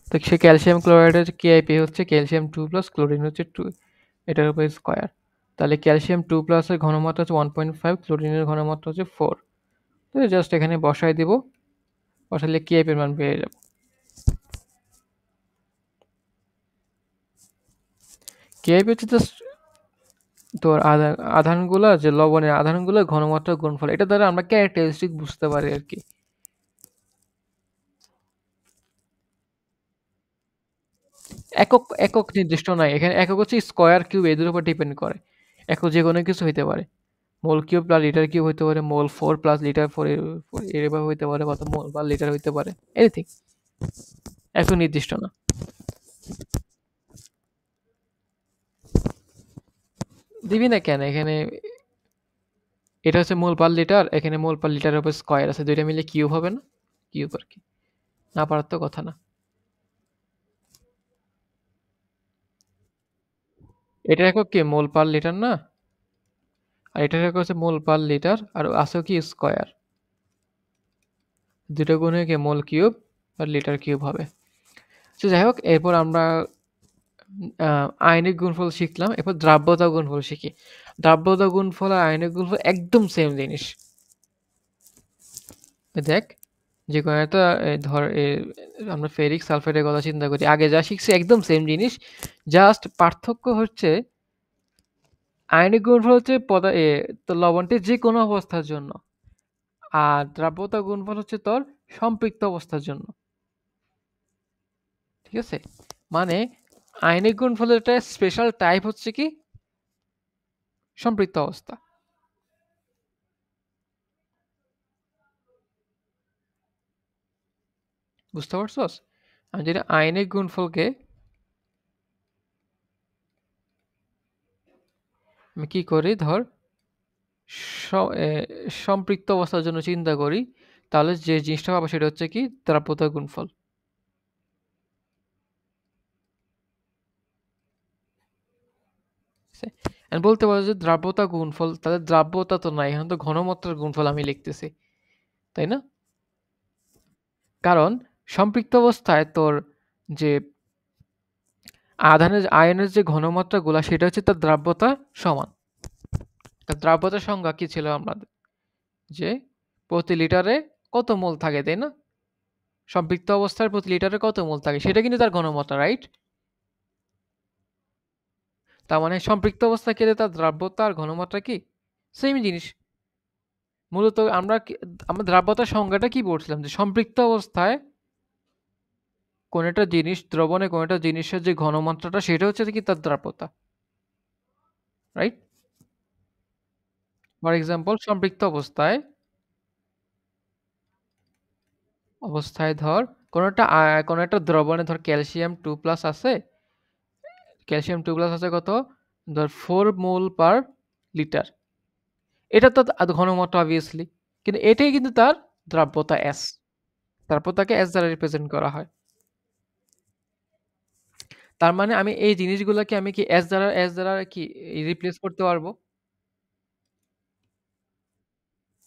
তো সে ক্যালসিয়াম ক্লোরাইডের কেআইপি হচ্ছে ক্যালসিয়াম 2+, ক্লোরিন হচ্ছে 2, এটার উপরে স্কোয়ার। তাহলে ক্যালসিয়াম 2+ এর ঘনমাত্রা হচ্ছে 1.5, ক্লোরিনের ঘনমাত্রা হচ্ছে 4। তো জাস্ট এখানে বসাই দিব, বসালে কেআইপির মান পেয়ে যাব। কেআইপি হচ্ছে জাস্ট তোর আধানগুলো, যে লবণের আধানগুলো ঘনমাত্রা গুণফল, এটা দ্বারা আমরা ক্যারেক্টারিস্টিক বুঝতে পারি আর কি। একক একক নির্দিষ্ট নাই এখানে, একক হচ্ছে স্কয়ার কিউব, এদের উপর ডিপেন্ড করে। একক যে কোনো কিছু হইতে পারে, মোল কিউব প্লাস লিটার কিউব হইতে পারে, মোল 4 প্লাস লিটার 4 এভাবে হইতে পারে, কত মোল বা লিটার হইতে পারে, এনিথিং, একক নির্দিষ্ট না। দিবি না কেন? এখানে এটা হচ্ছে মোল পার লিটার, এখানে মোল পার লিটারের উপর স্কয়ার আছে, দুইটা মিলে কিউব হবে না? কিউব আর কি, না পারার তো কথা না। এটা একক কি মোল পার লিটার না, আর এটার একক হচ্ছে মোল পার লিটার, আর আছে কি স্কয়ার, দুটো গুণ হয়ে কি মোল কিউব আর লিটার কিউব হবে। তো যাই হোক, এরপর আমরা আয়নিক গুণফল শিখলাম, এরপর দ্রাব্যতা গুণফল শিখি। দ্রাব্যতা গুণফল আর আয়নিক গুণফল একদম সেম জিনিস। দেখ, যে কোনো একটা ধর আমরা ফেরিক সালফেটের কথা চিন্তা করি, আগে যা শিখছি একদম সেম জিনিস, জাস্ট পার্থক্য হচ্ছে আয়নিক গুণফল হচ্ছে তো লবণটির যে কোনো অবস্থার জন্য, আর দ্রাব্যতা গুণফল হচ্ছে তোর সম্পৃক্ত অবস্থার জন্য। ঠিক আছে, মানে আয়নিক গুণফলের একটা স্পেশাল টাইপ হচ্ছে কি সম্পৃক্ত অবস্থা। বুঝতে পারছস? আমি যদি আয়নিক গুণফলকে আমি কি করি, ধর সম্পৃক্ত অবস্থার জন্য চিন্তা করি, তাহলে যে জিনিসটা পাবো সেটা হচ্ছে কি দ্রাব্যতা গুণফল। বলতে পারো যে দ্রাব্যতা গুণফল, তাহলে দ্রাব্যতা তো নাই, এখন তো ঘনমাত্রার গুণফল আমি লিখতেছি, তাই না? কারণ সম্পৃক্ত অবস্থায় তোর যে আয়নের যে ঘনমাত্রা গুলা, সেটা হচ্ছে তার দ্রাব্যতা সমান। তার দ্রাব্যতার সংজ্ঞা কি ছিল আমাদের, যে প্রতি লিটারে কত মোল থাকে, তাই না? সম্পৃক্ত অবস্থায় প্রতি লিটারে কত মোল থাকে, সেটা কিন্তু তার ঘনমাত্রা, রাইট? তার মানে সম্পৃক্ত অবস্থায় ক্ষেত্রে তার দ্রাব্যতা আর ঘনমাত্রা কি সেম জিনিস। মূলত আমরা দ্রাব্যতার সংজ্ঞাটা কি পড়ছিলাম, যে সম্পৃক্ত অবস্থায় কোন একটা জিনিস, দ্রবণে কোন একটা জিনিসের যে ঘনমাত্রাটা, সেটা হচ্ছে কি তার দ্রাব্যতা, রাইট? ফর এক্সাম্পল, সম্পৃক্ত অবস্থায় ধর কোন একটা দ্রবণে ধর ক্যালসিয়াম 2+ আছে, কত, ধর 4 মোল পার লিটার। এটা তো ঘনমাত্রা অবভিয়াসলি, কিন্তু এটাই কিন্তু তার দ্রাব্যতা এস, তারপর তাকে এস দ্বারা রিপ্রেজেন্ট করা হয়। তার মানে আমি এই জিনিসগুলোকে আমি কি এস দ্বারা কি রিপ্লেস করতে পারবো?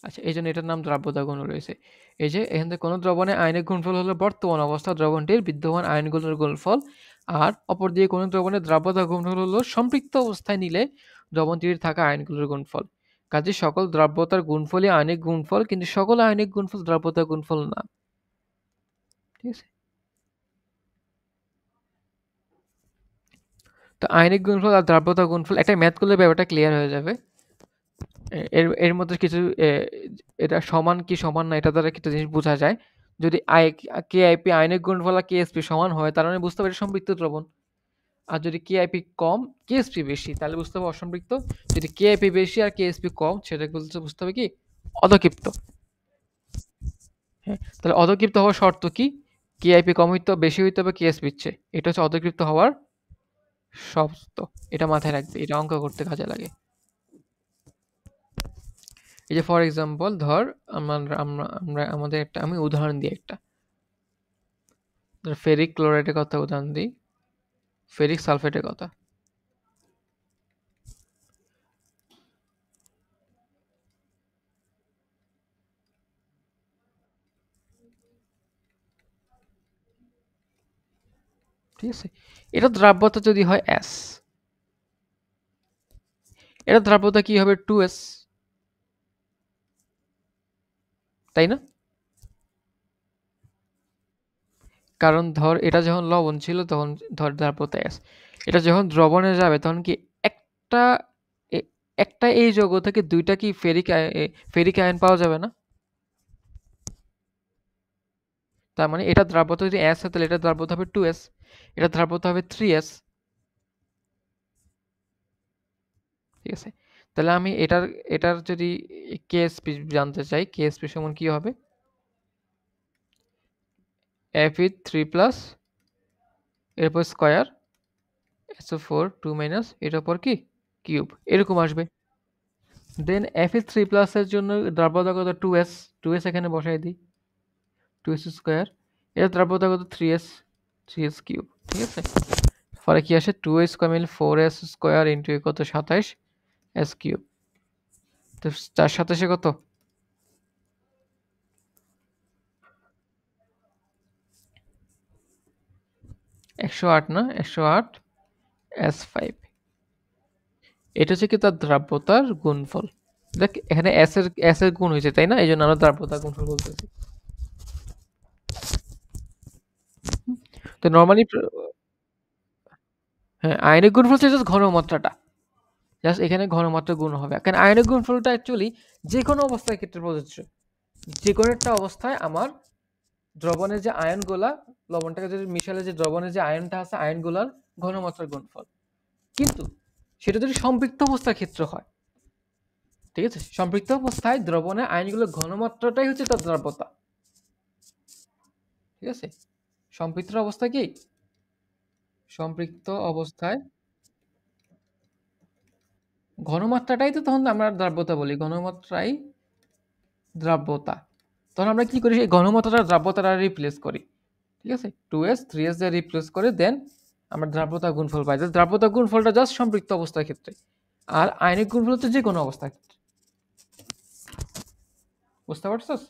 আচ্ছা, এই জন্য এটার নাম দ্রাব্যতা গুণ রয়েছে। এই যে এখান থেকে কোনো দ্রবণে আয়নিক গুণফল হলো বর্তমান অবস্থা দ্রবণটির বিদ্যমান আয়নগুলোর গুণফল, আর অপর দিকে কোনো দ্রবণের দ্রাব্যতা গুণফল হলো সম্পৃক্ত অবস্থায় নিলে দ্রবণটির থাকা আয়নগুলোর গুণফল। কাজে সকল দ্রাব্যতার গুণফলই আয়নিক গুণফল, কিন্তু সকল আয়নিক গুণফল দ্রাব্যতা গুণফল না। ঠিক আছে, তো আয়নিক গুণফল আর দ্রাব্যতা গুণফল একটা ম্যাথ করলে ব্যাপারটা ক্লিয়ার হয়ে যাবে। এর এর মধ্যে কিছু এটা সমান কি সমান না, এটা দ্বারা কিছু জিনিস বোঝা যায়। যদি কেআইপি আয়নিক গুণফল আর কেএসপি সমান হয়, তার মানে বুঝতে পারি সম্পৃক্ত দ্রবণ। আর যদি কেআইপি কম কেএসপি বেশি, তাহলে বুঝতে হবে অসম্পৃক্ত। যদি কেআইপি বেশি আর কেএসপি কম, সেটা বুঝতে হবে কি অধক্ষিপ্ত। হ্যাঁ, তাহলে অধক্ষিপ্ত হওয়ার শর্ত কি, কেআইপি কম হইতে বেশি হইতে হবে কেএসপির চেয়ে, এটা হচ্ছে অধক্ষিপ্ত হওয়ার শর্ত। এটা মাথায় রাখবে, এটা অঙ্ক করতে কাজে লাগে। এই যে ফর এক্সাম্পল ধর, আমাদের একটা আমি উদাহরণ দিই, একটা ফেরিক ক্লোরাইডের কথা উদাহরণ দিই, ফেরিক সালফেটের কথা। ঠিক আছে, এটা দ্রাব্যতা যদি হয় এস, এটা দ্রাব্যতা কি হবে 2s, তাই না? কারণ ধর এটা যখন লবণ ছিল তখন ধর দ্রাব্যতা এস, এটা যখন দ্রবণে যাবে তখন কি একটা একটা এই যৌগ থেকে দুইটা কি ফেরিক আয়ন পাওয়া যাবে না? তার মানে এটা দ্রাব্যতা যদি এস হয়, তাহলে এটা দ্রাব্যতা হবে 2s, এটা দ্রাব্যতা হবে 3s। ঠিক আছে, তাহলে আমি এটার এটার যদি কেএসপি জানতে চাই, কেএসপি সমান কি হবে, Fe3+ এরপর স্কয়ার SO4 2 মাইনাস এর উপর কি কিউব, এরকম আসবে। দেন Fe3+ এর জন্য দ্রাব্যতা কত 2s, 2s এখানে বসাই দিই, 2s স্কয়ার, এর দ্রাব্যতা কত 3s, 3s কিউব। ঠিক আছে, ফলে কি আসে 2s স্কয়ার মিলে 4s স্কয়ার ইন্টু কত 27 s কিউব। তো 4 কত, 108 না, 108 S5, এটা হচ্ছে কি তার দ্রাব্যতার গুণফল। দেখ এখানে এস এর গুণ হয়েছে তাই না, এই জন্য আমরা দ্রাব্যতার গুণফল বলতেছি। তো নর্মালি হ্যাঁ, আয়নিক গুণফল হচ্ছে জাস্ট ঘনমাত্রাটা, জাস্ট এখানে ঘনমাত্রা গুণ হবে, কারণ আয়নিক গুণফলটা অ্যাকচুয়ালি যে কোনো অবস্থার ক্ষেত্রে প্রযোজ্য। যে কোনো একটা অবস্থায় আমার দ্রবণের যে আয়নগুলা, লবণটাকে যদি মিশালে যে দ্রবণের যে আয়নটা আছে, আয়নগুলার ঘনমাত্রার গুণফল। কিন্তু সেটা যদি সম্পৃক্ত অবস্থার ক্ষেত্রে হয়, ঠিক আছে, সম্পৃক্ত অবস্থায় দ্রবণের আয়নগুলোর ঘনমাত্রাটাই হচ্ছে তার দ্রাব্যতা, ঠিক আছে। সম্পৃক্ত অবস্থা কি, সম্পৃক্ত অবস্থায় ঘনমাত্রাটাই তো তখন আমরা দ্রাব্যতা বলি, ঘনমাত্রাই দ্রাব্যতা। তখন আমরা কি করি, সেই ঘনমাত্রাটা দ্রাব্যতাটা রিপ্লেস করি, ঠিক আছে, 2s 3s দিয়ে রিপ্লেস করে দেন আমরা দ্রাব্যতা গুণফল পাই। দ্রাব্যতা গুণফলটা জাস্ট সম্পৃক্ত অবস্থার ক্ষেত্রে, আর আয়নিক গুণফল হচ্ছে যে কোনো অবস্থার ক্ষেত্রে। বুঝতে পারছস?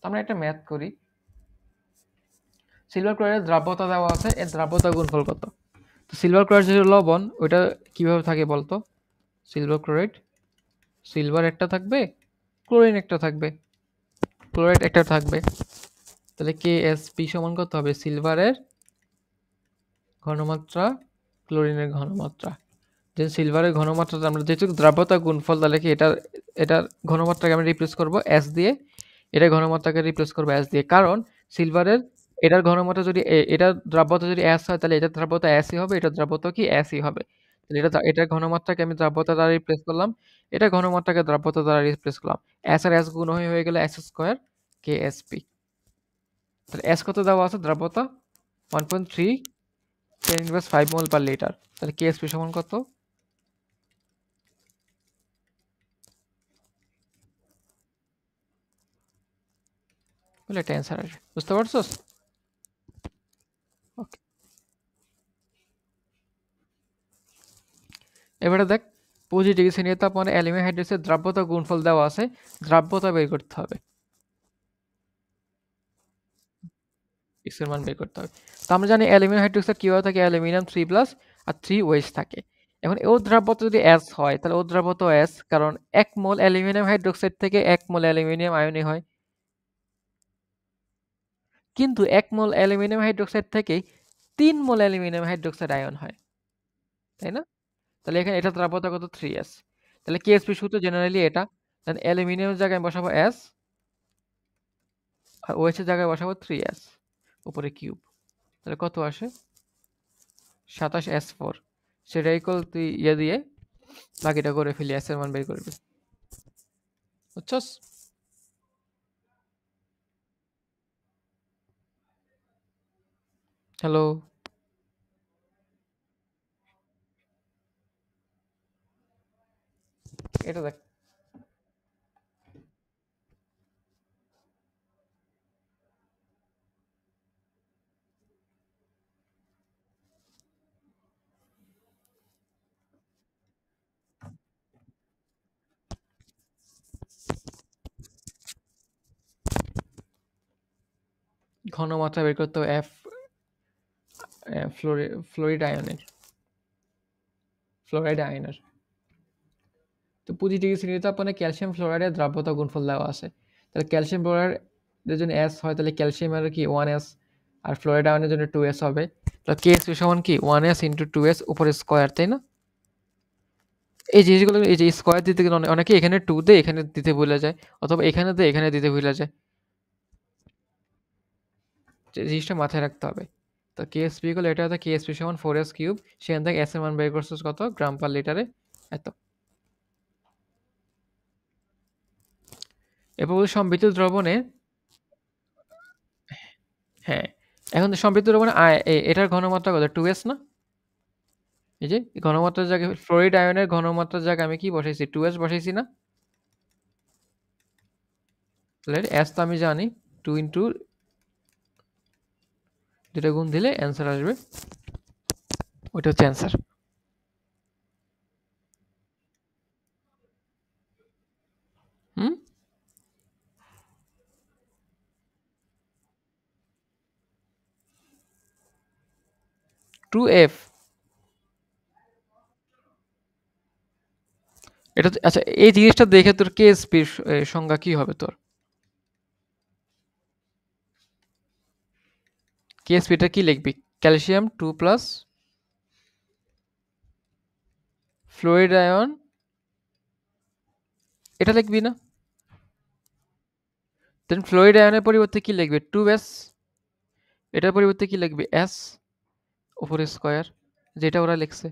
আমরা একটা ম্যাথ করি। সিলভার ক্লোরাইডের দ্রাব্যতা দেওয়া আছে, এর দ্রাব্যতা গুণফল কত। তো সিলভার ক্লোরাইড যেটা লবণ, ওইটা কিভাবে থাকে বলতো। সিলভার ক্লোরাইড, সিলভার একটা থাকবে, ক্লোরিন একটা থাকবে, ক্লোরাইড একটা থাকবে, তাহলে কে এস পি সমান কত হবে, সিলভারের ঘনমাত্রা ক্লোরিনের ঘনমাত্রা। যে সিলভারের ঘনমাত্রাটা আমরা যেহেতু দ্রাব্যতা গুণফল, তাহলে কি এটার ঘনমাত্রাকে আমরা রিপ্লেস করব এস দিয়ে, এটার ঘনমাত্রাকে রিপ্লেস করব এস দিয়ে, কারণ সিলভারের এটার ঘনমাত্রা যদি এটার দ্রাব্যতা যদি এস হয়, তাহলে এটার দ্রাব্যতা এসই হবে, এটার দ্রাব্যতা কি এসই হবে। তাহলে এটার ঘনমাত্রাকে আমি দ্রাব্যতা দ্বারা রিপ্লেস করলাম, এটা ঘনমাত্রাকে দ্রাব্যতা দ্বারা রিপ্লেস করলাম, এস আর এস গুণ হয়ে গেল S square K S P. তাহলে এস কত দেওয়া আছে, দ্রাব্যতা 1.3 10⁻⁵ মোল পার লিটার, তাহলে কে এস পি সমান কত, বলে একটা অ্যান্সার আসবে। বুঝতে পারছস? ওকে, এবারে দেখ 25 ডিগ্রি সেন্টিগ্রেড তাপমানে অ্যালুমিনিয়াম হাইড্রোক্সাইডের দ্রাব্যতা গুণফল দেওয়া আছে, দ্রাব্যতা বের করতে হবে, এক্স এর মান বের করতে হবে। তো আমরা জানি অ্যালুমিনিয়াম হাইড্রোক্সাইড কিভাবে থাকে, অ্যালুমিনিয়াম 3+ আর 3 OH থাকে। এখন ওর দ্রাব্যতা যদি এস হয়, তাহলে ওর দ্রাব্যতা এস, কারণ 1 মোল অ্যালুমিনিয়াম হাইড্রোক্সাইড থেকে 1 মোল অ্যালুমিনিয়াম আয়নই হয়। কিন্তু 1 মোল অ্যালুমিনিয়াম হাইড্রোক্সাইড থেকে 3 মোল অ্যালুমিনিয়াম হাইড্রোক্সাইড আয়ন হয়, তাই না? তাহলে এখানে এটা দ্রাব্যতা কত, 3s। তাহলে কেএসপি সূত্র জেনারেলি এটা, অ্যালুমিনিয়ামের জায়গায় আমি বসাবো এস, আর ওএইচ এর জায়গায় বসাবো 3s, উপরে কিউব। তাহলে কত আসে, 27s4। সেটা ইকুয়াল তুই ইয়ে দিয়ে বাকিটা করে ফেলি, এস এর মান বের করবি। বুঝছস? হ্যালো, এটা দেখ, ঘনমাত্রা বের করতে হবে এফ, ফ্লোরিড আয়নের, ফ্লোরাইড আয়নের। তো 25 ডিগ্রি সেন্টিগ্রেড তাপমানে ক্যালসিয়াম ফ্লোরাইডের দ্রাব্যতা গুণফল দেওয়া আছে। তাহলে ক্যালসিয়াম ফ্লোরাইডের জন্য এস হয়, তাহলে ক্যালসিয়ামের কি 1s, আর ফ্লোরাইড আয়নের জন্য 2s হবে। তাহলে কেএস সমান কি 1s ইন্টু 2s উপরে স্কোয়ার, তাই না? এই জিনিসগুলো, এই যে স্কোয়ার দিতে গেলে অনেকে এখানে 2 দেয়, এখানে দিতে ভুলে যায়, অথবা এখানে দেয়, এখানে দিতে ভুলে যায়। যে জিনিসটা মাথায় রাখতে হবে। তো কেএসপি গুলো এটা হচ্ছে কেএসপি সমান 4s কিউব, সেখান থেকে এস এর মান বের করছিস কত, গ্রাম পার লিটারে এত। এরপর সম্পৃক্ত দ্রবণে, হ্যাঁ, এখন সম্পৃক্ত দ্রবণে এটার ঘনমাত্রা কত, 2s না? এই যে ঘনমাত্রার জায়গায় ফ্লোরিড আয়নের ঘনমাত্রার জায়গায় আমি কি বসাইছি, 2s বসাইছি না? তাহলে এস তো আমি জানি, 2 ইন্টু যেটা গুণ দিলে অ্যান্সার আসবে, ওইটা হচ্ছে অ্যান্সার। হুম, 2F। এটা আচ্ছা, এই জিনিসটা দেখে তোর কেএসপির সংজ্ঞা কি হবে তোর? কেএসপিটা কি লিখবি? ক্যালসিয়াম 2+ ফ্লুইড আয়ন, এটা লিখবি না? দেন ফ্লুইড আয়নের পরিবর্তে কি লিখবি? 2s। এটার পরিবর্তে কি লিখবি? s উপরে স্কয়ার, যেটা ওরা লিখছে।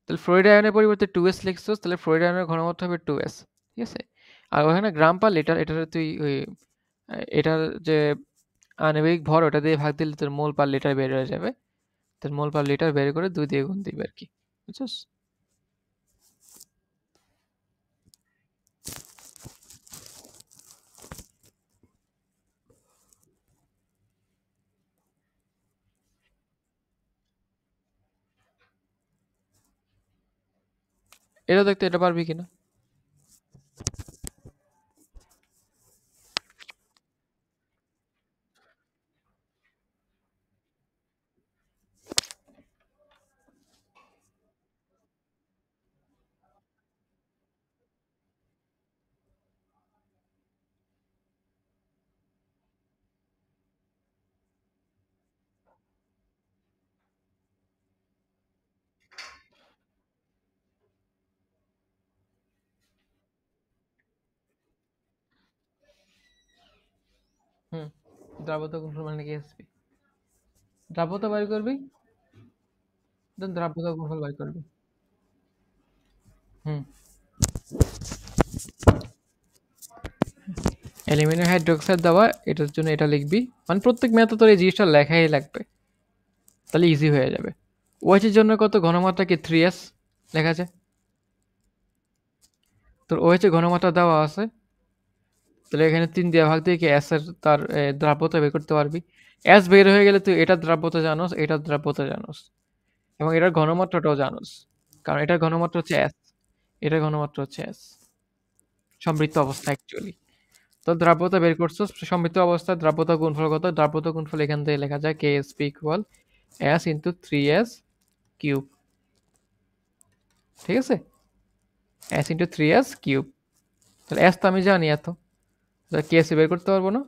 তাহলে ফ্লুইড আয়নের পরিবর্তে 2s লিখছস, তাহলে ফ্লুইড আয়নের ঘনমাত্রা হবে 2s। ঠিক আছে? আর ওখানে গ্রাম পার লিটার, এটার তুই ওই এটার যে আণবিক ভর ওটা দিয়ে ভাগ দিলে তোর মোল পার লিটার বের হয়ে যাবে। তোর মোল পার লিটার বের করে 2 দিয়ে গুণ দিবি আর কি। বুঝছস? এটা দেখতে এটা পারবি কিনা। হুম, দ্রাব্যতা গুণফল মানে কি আসবি? দ্রাব্যতা বের করবি, দেন দ্রাব্যতা গুণফল বের করবি। হুম, অ্যালুমিনিয়াম হাইড্রোক্সাইড দেওয়া, এটার জন্য এটা লিখবি। মানে প্রত্যেক ম্যাথে তোর এই জিনিসটা লেখাই লাগবে, তাহলে ইজি হয়ে যাবে। OH এর জন্য কত ঘনমাত্রা কি 3s লেখা যায়? তোর OH এর ঘনমাত্রা দেওয়া আছে, তাহলে এখানে 3 দিয়ে ভাগ দিয়ে কি s এর তার দ্রাব্যতা বের করতে পারবি। s বের হয়ে গেলে তুই এটার দ্রাব্যতা জানোস, এটার দ্রাব্যতা জানোস, এবং এটার ঘনমাত্রাটাও জানোস। কারণ এটার ঘনমাত্রা হচ্ছে s, এটার ঘনমাত্রা হচ্ছে s, সমৃদ্ধ অবস্থা অ্যাকচুয়ালি। তো দ্রাব্যতা বের করছো, সমৃদ্ধ অবস্থায় দ্রাব্যতা গুণফল কত? দ্রাব্যতা গুণফল এখান থেকে লেখা যায় KSP equal s into 3s cube. ঠিক আছে? s into 3s cube. তাহলে s তো আমি জানি এত, তাহলে KSP বের করতে পারবো না?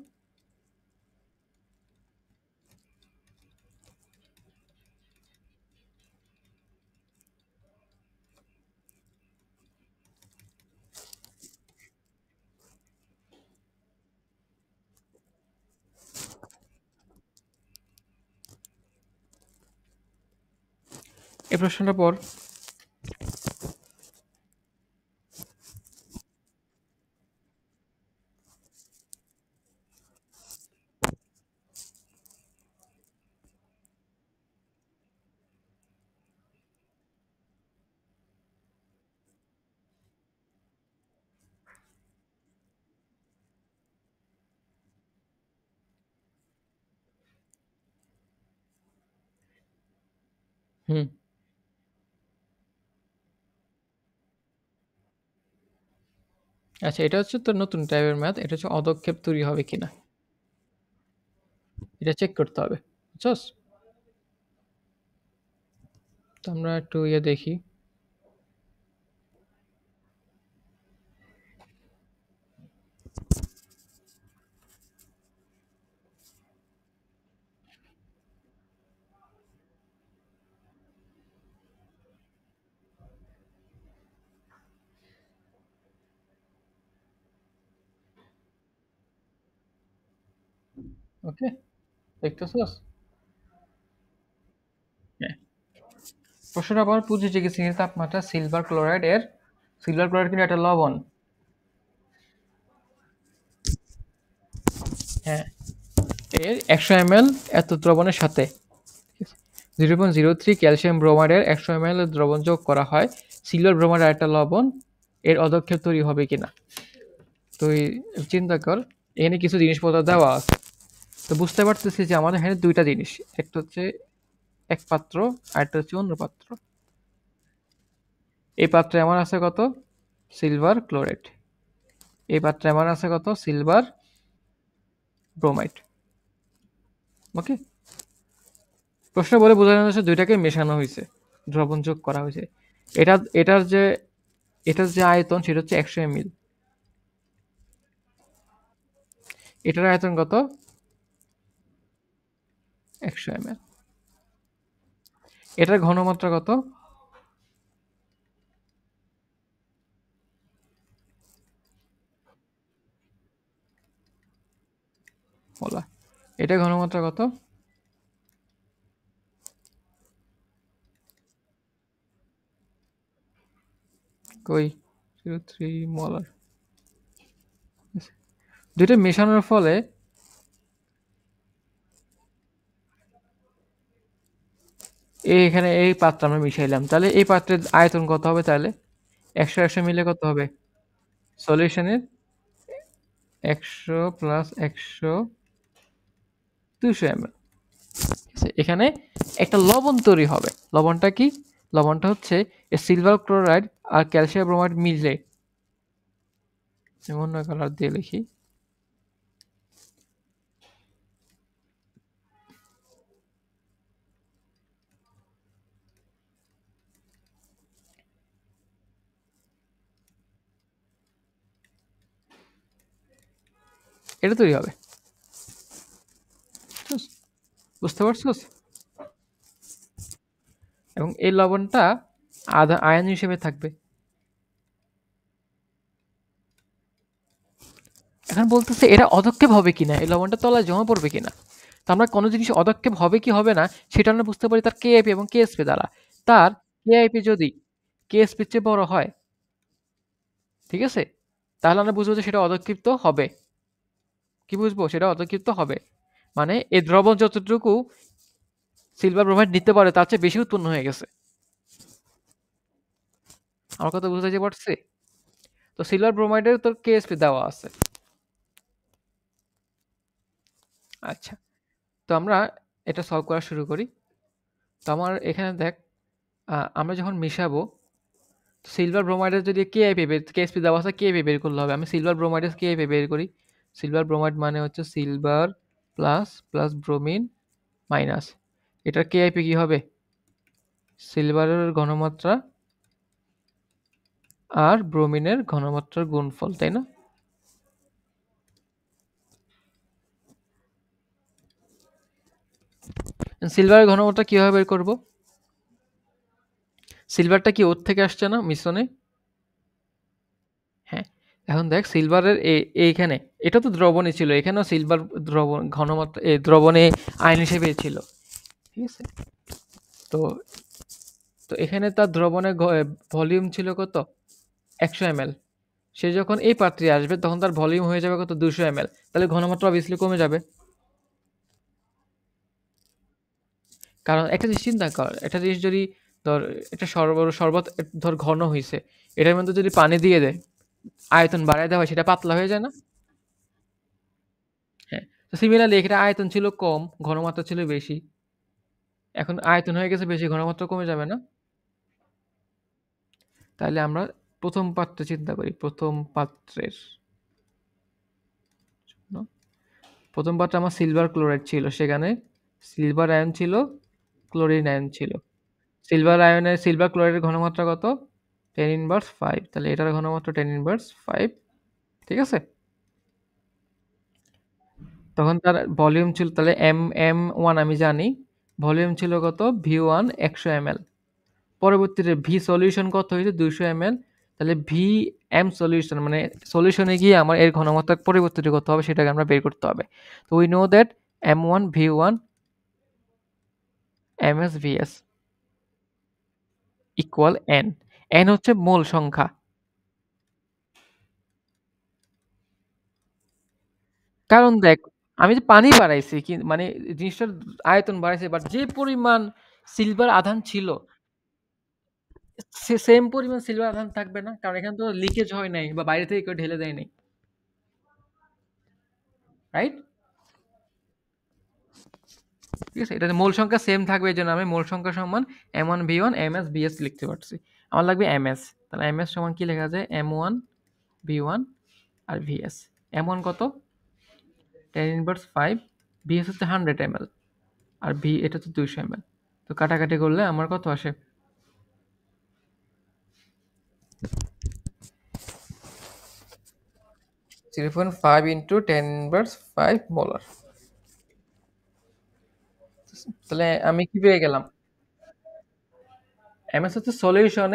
এই প্রশ্নটা পর। হুম, আচ্ছা, এটা হচ্ছে তোর নতুন টাইপের ম্যাথ, এটা হচ্ছে অদক্ষেপ তৈরি হবে কিনা, এটা চেক করতে হবে। বুঝছস? তো আমরা একটু ইয়ে দেখি। ওকে, দেখতেছস? হ্যাঁ, প্রশ্নটা পর, 25 ডিগ্রি সেন্টিগ্রেড তাপমাত্রা সিলভার ক্লোরাইড কিন্তু একটা লবণ। হ্যাঁ, এর 100 ml এত দ্রবণের সাথে 0.03 ক্যালসিয়াম ব্রোমাইডের 100 ml দ্রবণ যোগ করা হয় সিলভার ব্রোমাইড একটা লবণ, এর অদক্ষেপ তৈরি হবে কিনা। তুই চিন্তা কর, এখানে কিছু জিনিসপত্র দেওয়া আছে। তো বুঝতে পারতেছি যে আমাদের এখানে দুইটা জিনিস, একটা হচ্ছে এক পাত্র, আর একটা হচ্ছে অন্য পাত্র। এই পাত্রে আমার আছে কত? Silver chloride. এই পাত্রে আমার আছে কত? Silver bromide. ওকে, প্রশ্ন বলে বোঝানো হচ্ছে দুইটাকে মেশানো হয়েছে, দ্রবণ যোগ করা হয়েছে। এটা এটার যে এটার যে আয়তন সেটা হচ্ছে 100 ml। এটার আয়তন কত? 100 ml। এটার ঘনমাত্রা কত? বলা। এটার ঘনমাত্রা কত? কই 03 মোলার। দুইটা মেশানোর ফলে এখানে এই পাত্র আমরা মিশাইলাম, তাহলে এই পাত্রের আয়তন কত হবে? তাহলে 100 মিলে কত হবে? সলিউশনের 100 প্লাস 100 200 ml। এখানে একটা লবণ তৈরি হবে। লবণটা কি? লবণটা হচ্ছে সিলভার ক্লোরাইড আর ক্যালসিয়াম ব্রোমাইড মিলে, অন্য কালার দিয়ে লিখি, এটা তৈরি হবে। বুঝতে পারছোস? এবং এই লবণটা আধা আয়ন হিসেবে থাকবে। এখন বলতেছে এটা অদক্ষেপ হবে কিনা, এই লবণটা তলায় জমা পড়বে কিনা। তো আমরা কোনো জিনিস অদক্ষেপ হবে কি হবে না সেটা আমরা বুঝতে পারি তার কেআইপি এবং কেএসপি দ্বারা। তার কেআইপি যদি কেএসপির চেয়ে বড় হয়, ঠিক আছে, তাহলে আমরা বুঝবো যে সেটা অদক্ষিপ্ত হবে। কি বুঝবো? সেটা অদক্ষিপ্ত হবে। মানে এই দ্রবণ যতটুকু সিলভার ব্রোমাইড নিতে পারে তার চেয়ে বেশি উৎপন্ন হয়ে গেছে। আমার কথা বুঝতে পারছি? তো সিলভার ব্রোমাইডের তোর কেএসপি দেওয়া আছে। আচ্ছা, তো আমরা এটা সলভ করা শুরু করি। তো আমার এখানে দেখ, আমরা যখন মিশাবো সিলভার ব্রোমাইডের যদি কেআইপি কেএসপি দেওয়া আছে কেআইপি বের করলে হবে। আমি সিলভার ব্রোমাইডের কেআইপি বের করি। সিলভার ব্রোমাইড মানে হচ্ছে silver plus plus bromine minus, এটার কেআইপি কি হবে? সিলভারের ঘনমাত্রা আর ব্রোমিনের ঘনমাত্রার গুণফল, তাই না? সিলভারের ঘনমাত্রা কিভাবে বের করব? সিলভারটা কি ওর থেকে আসছে না মিশ্রণে? হ্যাঁ, এখন দেখ সিলভারের এইখানে এটা তো দ্রবণে ছিল, এখানেও সিলভার দ্রবণ ঘনমাত্রা দ্রবণে আয়ন হিসেবে ছিল, ঠিক আছে। তো তো এখানে তার দ্রবণের ভলিউম ছিল কত? 100 ml। সে যখন এই পাত্রে আসবে তখন তার ভলিউম হয়ে যাবে কত? 200 ml। তাহলে ঘনমাত্রা অবভিয়াসলি কমে যাবে। কারণ একটা জিনিস চিন্তা কর, একটা জিনিস যদি ধর এটা শরবত ধর ঘন হয়েছে, এটার মধ্যে যদি পানি দিয়ে দেয়, আয়তন বাড়ায় দেওয়া হয়, সেটা পাতলা হয়ে যায় না? হ্যাঁ, তো সিমিলারলি এখানে আয়তন ছিল কম, ঘনমাত্রা ছিল বেশি। এখন আয়তন হয়ে গেছে বেশি, ঘনমাত্রা কমে যাবে না? তাহলে আমরা প্রথম পাত্রে চিন্তা করি, প্রথম পাত্রের জন্য। প্রথম পাত্রে আমার সিলভার ক্লোরাইড ছিল, সেখানে সিলভার আয়ন ছিল, ক্লোরিন আয়ন ছিল। সিলভার ক্লোরাইডের ঘনমাত্রা কত? 10^5। তাহলে এটার ঘনমাত্রা 10^5, ঠিক আছে। তখন তার ভলিউম ছিল, তাহলে M1 আমি জানি, ভলিউম ছিল কত? V1 100 ml। পরবর্তীতে ভি সলিউশন কত হয়েছে? 200 ml। তাহলে ভি এম সলিউশন মানে সলিউশনে গিয়ে আমার এর ঘনমাত্রার পরিবর্তিত করতে হবে, সেটাকে আমরা বের করতে হবে। তো we know that M1 V1 MS VS equal N। N হচ্ছে মোল সংখ্যা। কারণ দেখ, আমি যে পানি বাড়াইছি মানে জিনিসটার আয়তন বাড়াইছে, বাট যে পরিমাণ সিলভার আধান ছিল সেম পরিমাণ সিলভার আধান থাকবে না, কারণ এখানে তো লিকেজ হয় নাই বা বাইরে থেকে কেউ ঢেলে দেয় নাই, রাইট? ঠিক আছে, এটাতে মোল সংখ্যা সেম থাকবে, এই জন্য আমি মোল সংখ্যা সমান M1 V1 MS BS লিখতে পারছি। আমার লাগবে MS, তাহলে MS সমান কি লেখা যায়? M1 V1 আর VS। M1 কত? 10^5, VS হচ্ছে 100 ml। আর ভি এটা তো 200 ml। তো কাটাকাটি করলে আমার কত আসে? 0.5 ইন্টু 10^5 মোলার। তাহলে আমি কি পেয়ে গেলাম? এমএস হচ্ছে সলিউশন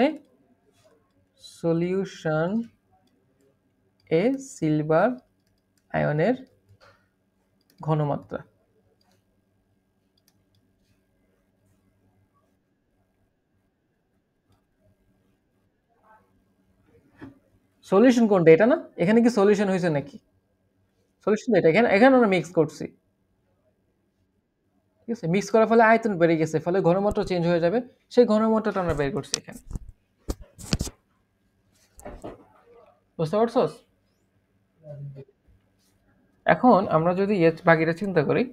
এ সিলভার আয়নের ঘনমাত্রা। সলিউশন কোনটা, এটা না? এখানে কি সলিউশন হয়েছে নাকি? সলিউশন এটা, এখানে এখানে আমরা মিক্স করছি। ঠিক আছে, মিক্স করার ফলে আয়তন বেড়ে গেছে, ফলে ঘনমাত্রা চেঞ্জ হয়ে যাবে, সেই ঘনমাত্রাটা আমরা বের করছি এখানে। বুঝতে পারছস? এখন আমরা যদি এর বাকিটা চিন্তা করি,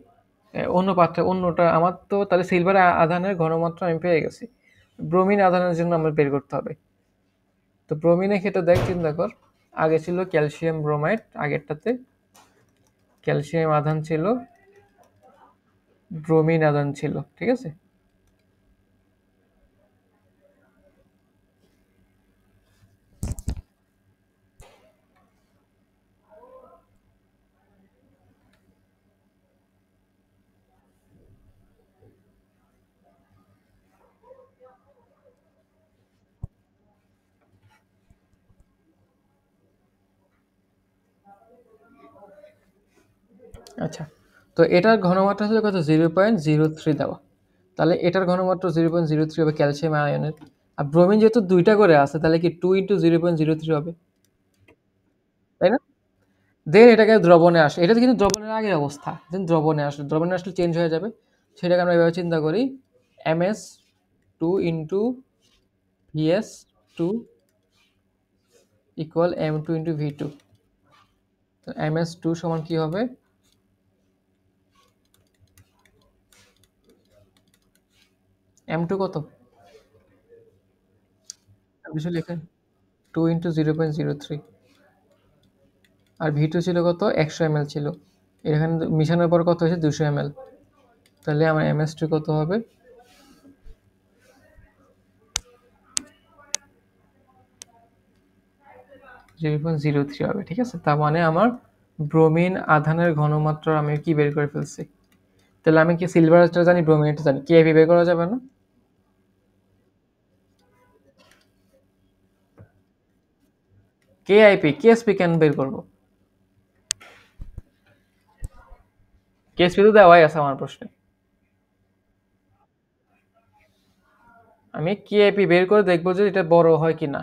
অন্য পাত্রে অন্যটা আমার তো তাহলে সিলভার আধানের ঘনমাত্রা আমি পেয়ে গেছি। ব্রোমিন আধানের জন্য আমার বের করতে হবে। তো ব্রোমিনের ক্ষেত্রে দেখ, চিন্তা কর, আগে ছিল ক্যালসিয়াম ব্রোমাইড, আগেরটাতে ক্যালসিয়াম আধান ছিল, ব্রোমিন আধান ছিল, ঠিক আছে? আচ্ছা, তো এটার ঘনমাত্রা ছিল কত? 0.03 দেওয়া। তাহলে এটার ঘনমাত্রা 0.03 হবে ক্যালসিয়াম আয়নের। আর ব্রোমিন যেহেতু দুইটা করে আছে, তাহলে কি 2 ইন্টু 0.03 হবে, তাই না? দেন এটাকে দ্রবণে আসে, এটা কিন্তু দ্রবণের আগের অবস্থা। দেন দ্রবণে আসলে, দ্রবণে আসলে চেঞ্জ হয়ে যাবে। সেটাকে আমরা এভাবে চিন্তা করি, MS two into VS two equal M2 into V2। তো MS2 সমান কি হবে? M2 কত? আসলে এখানে 2 ইন্টু 0.03, আর V2 ছিল কত? 100 ml ছিল। এখানে মিশানোর পর কত হয়েছে? 200 ml। তাহলে আমার MS2 কত হবে? 0.03 হবে, ঠিক আছে? তার মানে আমার ব্রোমিন আধানের ঘনমাত্রা আমি কি বের করে ফেলছি? তাহলে আমি কি সিলভারটা জানি, ব্রোমিনটা জানি, কেএপি বের করা যাবে না? কেআইপি, কেএসপি কেন বের করব? কেএসপি তো দেওয়াই আছে আমার প্রশ্নে। আমি কেআইপি বের করে দেখবো যে এটা বড় হয় কিনা।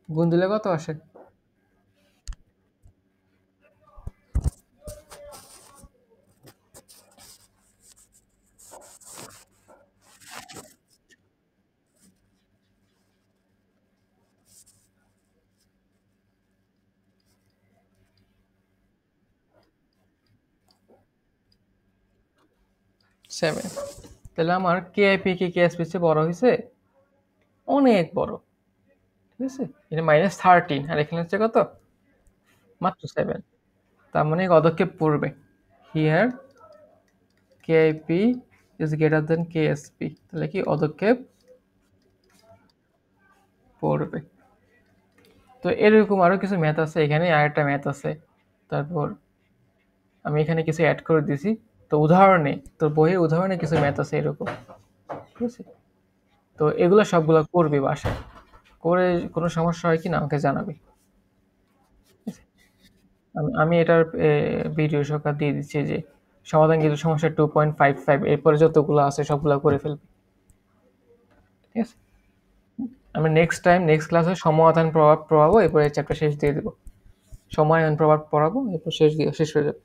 গুণ দিলে কত আসে? 7। তাহলে আমার কেআইপি কি কেএসপি চেয়ে বড় হয়েছে? অনেক বড়, ঠিক আছে? এটা -13, আর এখানে হচ্ছে কত? মাত্র 7। তার মানে পদক্ষেপ পড়বে, here KIP is greater than KSP, তাহলে কি পদক্ষেপ পড়বে। তো এরকম আরো কিছু ম্যাথ আছে, এখানে আরেকটা ম্যাথ আছে। তারপর আমি এখানে কিছু অ্যাড করে দিছি। তো উদাহরণে, তোর বইয়ের উদাহরণে কিছু ম্যাথ আছে এরকম, ঠিক আছে? তো এগুলো সবগুলো করবি বাসায়, করে কোনো সমস্যা হয় কি না আমাকে জানাবি। আমি আমি এটার ভিডিও সহকারে দিয়ে দিচ্ছি যে সমাধান কিন্তু সমস্যা 2.55, এরপরে যতগুলো আছে সবগুলো করে ফেলবি, ঠিক আছে? আমি নেক্সট টাইম নেক্সট ক্লাসে সমাধান প্রভাব পড়াবো, এরপরে চ্যাপ্টার শেষ দিয়ে দেবো। সমায়ন প্রভাব পড়াবো, এরপর শেষ হয়ে যাবে।